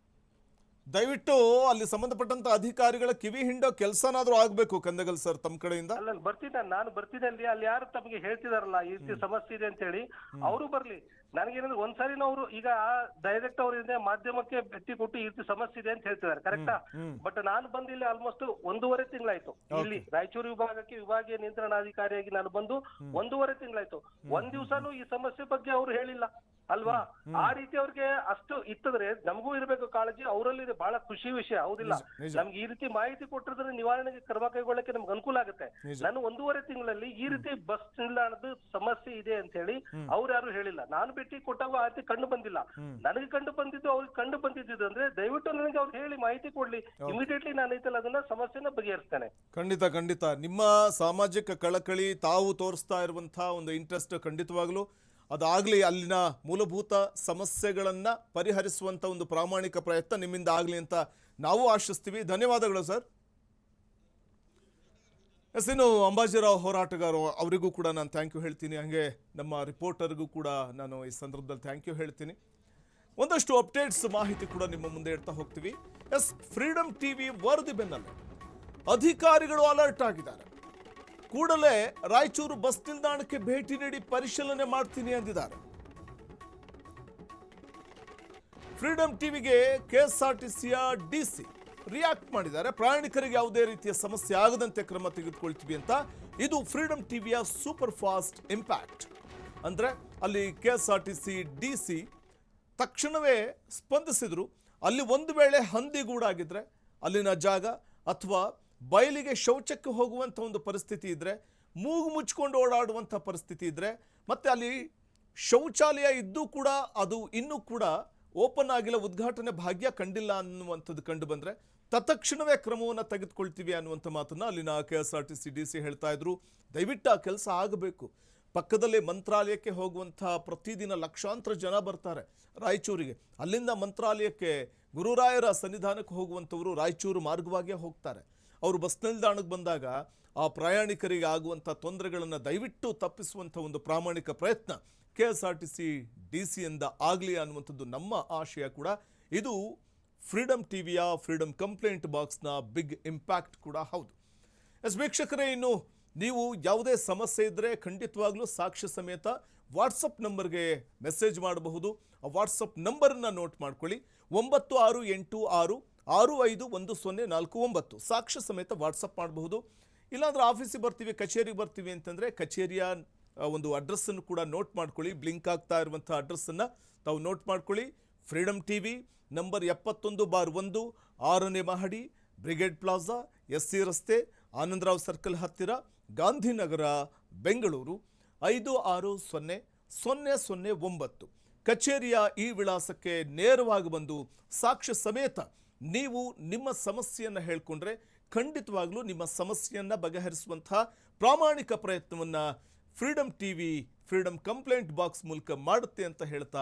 ದಯವಿಟ್ಟು ಅಲ್ಲಿ ಸಂಬಂಧಪಟ್ಟಂತ ಅಧಿಕಾರಿಗಳ ಕಿವಿ ಹಿಂಡೋ ಕೆಲಸನಾದ್ರೂ ಆಗ್ಬೇಕು ಕಂದಗಲ್ ಸರ್ ತಮ್ಮ ಕಡೆಯಿಂದ. ಅಲ್ಲ ನಾನು ಬರ್ತೀನಿ ಅಲ್ಲಿ ಯಾರು ತಮಗೆ ಹೇಳ್ತಿದಾರಲ್ಲ ಈ ರೀತಿ ಸಮಸ್ಯೆ ಇದೆ ಅಂತ ಹೇಳಿ, ಅವರು ಬರ್ಲಿ. ನನಗೇನಂದ್ರೆ ಒಂದ್ಸಾರಿ ಅವರು ಈಗ ಡೈರೆಕ್ಟ್ ಅವರಿಂದ ಮಾಧ್ಯಮಕ್ಕೆ ಭೇಟಿ ಕೊಟ್ಟು ಈ ರೀತಿ ಸಮಸ್ಯೆ ಇದೆ ಅಂತ ಹೇಳ್ತಿದ್ದಾರೆ, ಕರೆಕ್ಟಾ? ಬಟ್ ನಾನು ಬಂದು ಇಲ್ಲಿ ಆಲ್ಮೋಸ್ಟ್ 1.5 ತಿಂಗಳಾಯ್ತು. ಇಲ್ಲಿ ರಾಯಚೂರು ವಿಭಾಗಕ್ಕೆ ವಿಭಾಗೀಯ ನಿಯಂತ್ರಣಾಧಿಕಾರಿಯಾಗಿ ನಾನು ಬಂದು 1.5 ತಿಂಗಳಾಯ್ತು. ಒಂದ್ ದಿವ್ಸನೂ ಈ ಸಮಸ್ಯೆ ಬಗ್ಗೆ ಅವ್ರು ಹೇಳಿಲ್ಲ ಅಲ್ವಾ? ಆ ರೀತಿ ಅವ್ರಿಗೆ ಅಷ್ಟು ಇತ್ತಂದ್ರೆ ನಮಗೂ ಇರ್ಬೇಕು ಕಾಳಜಿ, ಅವರಲ್ಲಿ ಬಹಳ ಖುಷಿ ವಿಷಯ ಹೌದಿಲ್ಲ? ನಮ್ಗೆ ಈ ರೀತಿ ಮಾಹಿತಿ ಕೊಟ್ಟಿದ್ರೆ ನಿವಾರಣೆಗೆ ಕ್ರಮ ಕೈಗೊಳ್ಳಕ್ಕೆ ನಮ್ಗೆ ಅನುಕೂಲ ಆಗುತ್ತೆ. ನಾನು 1.5 ತಿಂಗಳಲ್ಲಿ ಈ ರೀತಿ ಬಸ್ ನಿಲ್ದಾಣದ ಸಮಸ್ಯೆ ಇದೆ ಅಂತ ಹೇಳಿ ಅವ್ರು ಯಾರು ಹೇಳಿಲ್ಲ. ನಾನು ಭೇಟಿ ಕೊಟ್ಟಾಗ ಆ ರೀತಿ ಕಂಡು ಬಂದಿಲ್ಲ. ನನಗೆ ಕಂಡು ಬಂದಿದ್ದು ಅವ್ರಿಗೆ ಕಂಡು ಬಂದಿದ್ದು ಅಂದ್ರೆ ದಯವಿಟ್ಟು ನನಗೆ ಅವ್ರು ಹೇಳಿ ಮಾಹಿತಿ ಕೊಡ್ಲಿ. ಇಮಿಡಿಯೇಟ್ಲಿ ನಾನು ಐತಲ್ಲ ಅದನ್ನ ಸಮಸ್ಯೆನ ಬಗೆಹರಿಸ್ತೇನೆ. ಖಂಡಿತ ನಿಮ್ಮ ಸಾಮಾಜಿಕ ಕಳಕಳಿ ತಾವು ತೋರಿಸ್ತಾ ಇರುವಂತಹ ಒಂದು ಇಂಟ್ರೆಸ್ಟ್ ಖಂಡಿತವಾಗ್ಲೂ ಅದಾಗಲಿ, ಅಲ್ಲಿನ ಮೂಲಭೂತ ಸಮಸ್ಯೆಗಳನ್ನು ಪರಿಹರಿಸುವಂಥ ಒಂದು ಪ್ರಾಮಾಣಿಕ ಪ್ರಯತ್ನ ನಿಮ್ಮಿಂದ ಆಗಲಿ ಅಂತ ನಾವು ಆಶಿಸ್ತೀವಿ. ಧನ್ಯವಾದಗಳು ಸರ್. ಇನ್ನು ಅಂಬಾಜಿರಾವ್ ಹೋರಾಟಗಾರರು ಅವರಿಗೂ ಕೂಡ ನಾನು ಥ್ಯಾಂಕ್ ಯು ಹೇಳ್ತೀನಿ. ಹಾಗೆ ನಮ್ಮ ರಿಪೋರ್ಟರ್ಗೂ ಕೂಡ ನಾನು ಈ ಸಂದರ್ಭದಲ್ಲಿ ಥ್ಯಾಂಕ್ ಯು ಹೇಳ್ತೀನಿ. ಒಂದಷ್ಟು ಅಪ್ಡೇಟ್ಸ್ ಮಾಹಿತಿ ಕೂಡ ನಿಮ್ಮ ಮುಂದೆ ಇಡ್ತಾ ಹೋಗ್ತೀವಿ. ಫ್ರೀಡಮ್ ಟಿವಿ ವರದಿ ಬೆನ್ನಲ್ಲೇ ಅಧಿಕಾರಿಗಳು ಅಲರ್ಟ್ ಆಗಿದ್ದಾರೆ. ಕೂಡಲೇ ರಾಯಚೂರು ಬಸ್ ನಿಲ್ದಾಣಕ್ಕೆ ಭೇಟಿ ನೀಡಿ ಪರಿಶೀಲನೆ ಮಾಡ್ತೀನಿ ಎಂದಿದ್ದಾರೆ. ಫ್ರೀಡಮ್ ಟಿವಿಗೆ ಕೆಎಸ್ಆರ್ಟಿಸಿಯ ಡಿಸಿ ರಿಯಾಕ್ಟ್ ಮಾಡಿದ್ದಾರೆ. ಪ್ರಯಾಣಿಕರಿಗೆ ಯಾವುದೇ ರೀತಿಯ ಸಮಸ್ಯೆ ಆಗದಂತೆ ಕ್ರಮ ತೆಗೆದುಕೊಳ್ತೀವಿ ಅಂತ. ಇದು ಫ್ರೀಡಮ್ ಟಿವಿಯ ಸೂಪರ್ ಫಾಸ್ಟ್ ಇಂಪ್ಯಾಕ್ಟ್. ಅಂದ್ರೆ ಅಲ್ಲಿ ಕೆಎಸ್ಆರ್ಟಿಸಿ ಡಿಸಿ ತಕ್ಷಣವೇ ಸ್ಪಂದಿಸಿದ್ರು. ಅಲ್ಲಿ ಒಂದು ವೇಳೆ ಹಂದಿಗೂಡಾಗಿದ್ರೆ ಅಲ್ಲಿನ ಜಾಗ ಅಥವಾ ಬಯಲಿಗೆ ಶೌಚಕ್ಕೆ ಹೋಗುವಂಥ ಒಂದು ಪರಿಸ್ಥಿತಿ ಇದ್ದರೆ, ಮೂಗು ಮುಚ್ಕೊಂಡು ಓಡಾಡುವಂಥ ಪರಿಸ್ಥಿತಿ ಇದ್ದರೆ, ಮತ್ತು ಅಲ್ಲಿ ಶೌಚಾಲಯ ಇದ್ದೂ ಕೂಡ ಅದು ಇನ್ನೂ ಕೂಡ ಓಪನ್ ಆಗಿಲ್ಲ, ಉದ್ಘಾಟನೆ ಭಾಗ್ಯ ಕಂಡಿಲ್ಲ ಅನ್ನುವಂಥದ್ದು ಕಂಡು ಬಂದರೆ ತತ್ಕ್ಷಣವೇ ಕ್ರಮವನ್ನು ತೆಗೆದುಕೊಳ್ತೀವಿ ಅನ್ನುವಂಥ ಮಾತನ್ನು ಅಲ್ಲಿನ ಕೆಎಸ್ಆರ್ಟಿಸಿ ಡಿಸಿ ಹೇಳ್ತಾ ಇದ್ರು. ದಯವಿಟ್ಟು ಆ ಕೆಲಸ ಆಗಬೇಕು. ಪಕ್ಕದಲ್ಲೇ ಮಂತ್ರಾಲಯಕ್ಕೆ ಹೋಗುವಂಥ ಪ್ರತಿದಿನ ಲಕ್ಷಾಂತರ ಜನ ಬರ್ತಾರೆ ರಾಯಚೂರಿಗೆ. ಅಲ್ಲಿಂದ ಮಂತ್ರಾಲಯಕ್ಕೆ ಗುರುರಾಯರ ಸನ್ನಿಧಾನಕ್ಕೆ ಹೋಗುವಂಥವರು ರಾಯಚೂರು ಮಾರ್ಗವಾಗಿಯೇ ಹೋಗ್ತಾರೆ. ಅವರು ಬಸ್ ನಿಲ್ದಾಣಕ್ಕೆ ಬಂದಾಗ ಆ ಪ್ರಯಾಣಿಕರಿಗೆ ಆಗುವಂಥ ತೊಂದರೆಗಳನ್ನು ದಯವಿಟ್ಟು ತಪ್ಪಿಸುವಂಥ ಒಂದು ಪ್ರಾಮಾಣಿಕ ಪ್ರಯತ್ನ ಕೆಎಸ್ಆರ್ಟಿಸಿ ಡಿಸಿಯಿಂದ ಆಗಲಿ ಅನ್ನುವಂಥದ್ದು ನಮ್ಮ ಆಶಯ ಕೂಡ. ಇದು ಫ್ರೀಡಮ್ ಟಿವಿಯ ಫ್ರೀಡಮ್ ಕಂಪ್ಲೇಂಟ್ ಬಾಕ್ಸ್ನ ಬಿಗ್ ಇಂಪ್ಯಾಕ್ಟ್ ಕೂಡ ಹೌದು. ವೀಕ್ಷಕರೇ, ಇನ್ನು ನೀವು ಯಾವುದೇ ಸಮಸ್ಯೆ ಇದ್ದರೆ ಖಂಡಿತವಾಗ್ಲೂ ಸಾಕ್ಷ್ಯ ಸಮೇತ ವಾಟ್ಸಪ್ ನಂಬರ್ಗೆ ಮೆಸೇಜ್ ಮಾಡಬಹುದು. ಆ ವಾಟ್ಸಪ್ ನಂಬರನ್ನು ನೋಟ್ ಮಾಡ್ಕೊಳ್ಳಿ, 9686651049. ಸಾಕ್ಷ್ಯ ಸಮೇತ ವಾಟ್ಸಪ್ ಮಾಡಬಹುದು. ಇಲ್ಲಾಂದ್ರೆ ಆಫೀಸಿಗೆ ಬರ್ತೀವಿ, ಕಚೇರಿಗೆ ಬರ್ತೀವಿ ಅಂತಂದರೆ ಕಚೇರಿಯ ಒಂದು ಅಡ್ರೆಸ್ಸನ್ನು ಕೂಡ ನೋಟ್ ಮಾಡ್ಕೊಳ್ಳಿ. ಬ್ಲಿಂಕ್ ಆಗ್ತಾ ಇರುವಂಥ ಅಡ್ರೆಸ್ಸನ್ನು ತಾವು ನೋಟ್ ಮಾಡ್ಕೊಳ್ಳಿ. ಫ್ರೀಡಮ್ ಟಿವಿ ನಂಬರ್ 71/1, 6ನೇ ಮಹಡಿ, ಬ್ರಿಗೇಡ್ ಪ್ಲಾಜಾ, SC ರಸ್ತೆ, ಆನಂದರಾವ್ ಸರ್ಕಲ್ ಹತ್ತಿರ, ಗಾಂಧಿನಗರ, ಬೆಂಗಳೂರು 560009. ಕಚೇರಿಯ ಈ ವಿಳಾಸಕ್ಕೆ ನೇರವಾಗಿ ಬಂದು ಸಾಕ್ಷ್ಯ ಸಮೇತ ನೀವು ನಿಮ್ಮ ಸಮಸ್ಯೆಯನ್ನು ಹೇಳಿಕೊಂಡ್ರೆ ಖಂಡಿತವಾಗ್ಲೂ ನಿಮ್ಮ ಸಮಸ್ಯೆಯನ್ನು ಬಗೆಹರಿಸುವಂಥ ಪ್ರಾಮಾಣಿಕ ಪ್ರಯತ್ನವನ್ನು freedom TV freedom complaint box ಮೂಲಕ ಮಾಡುತ್ತೆ ಅಂತ ಹೇಳ್ತಾ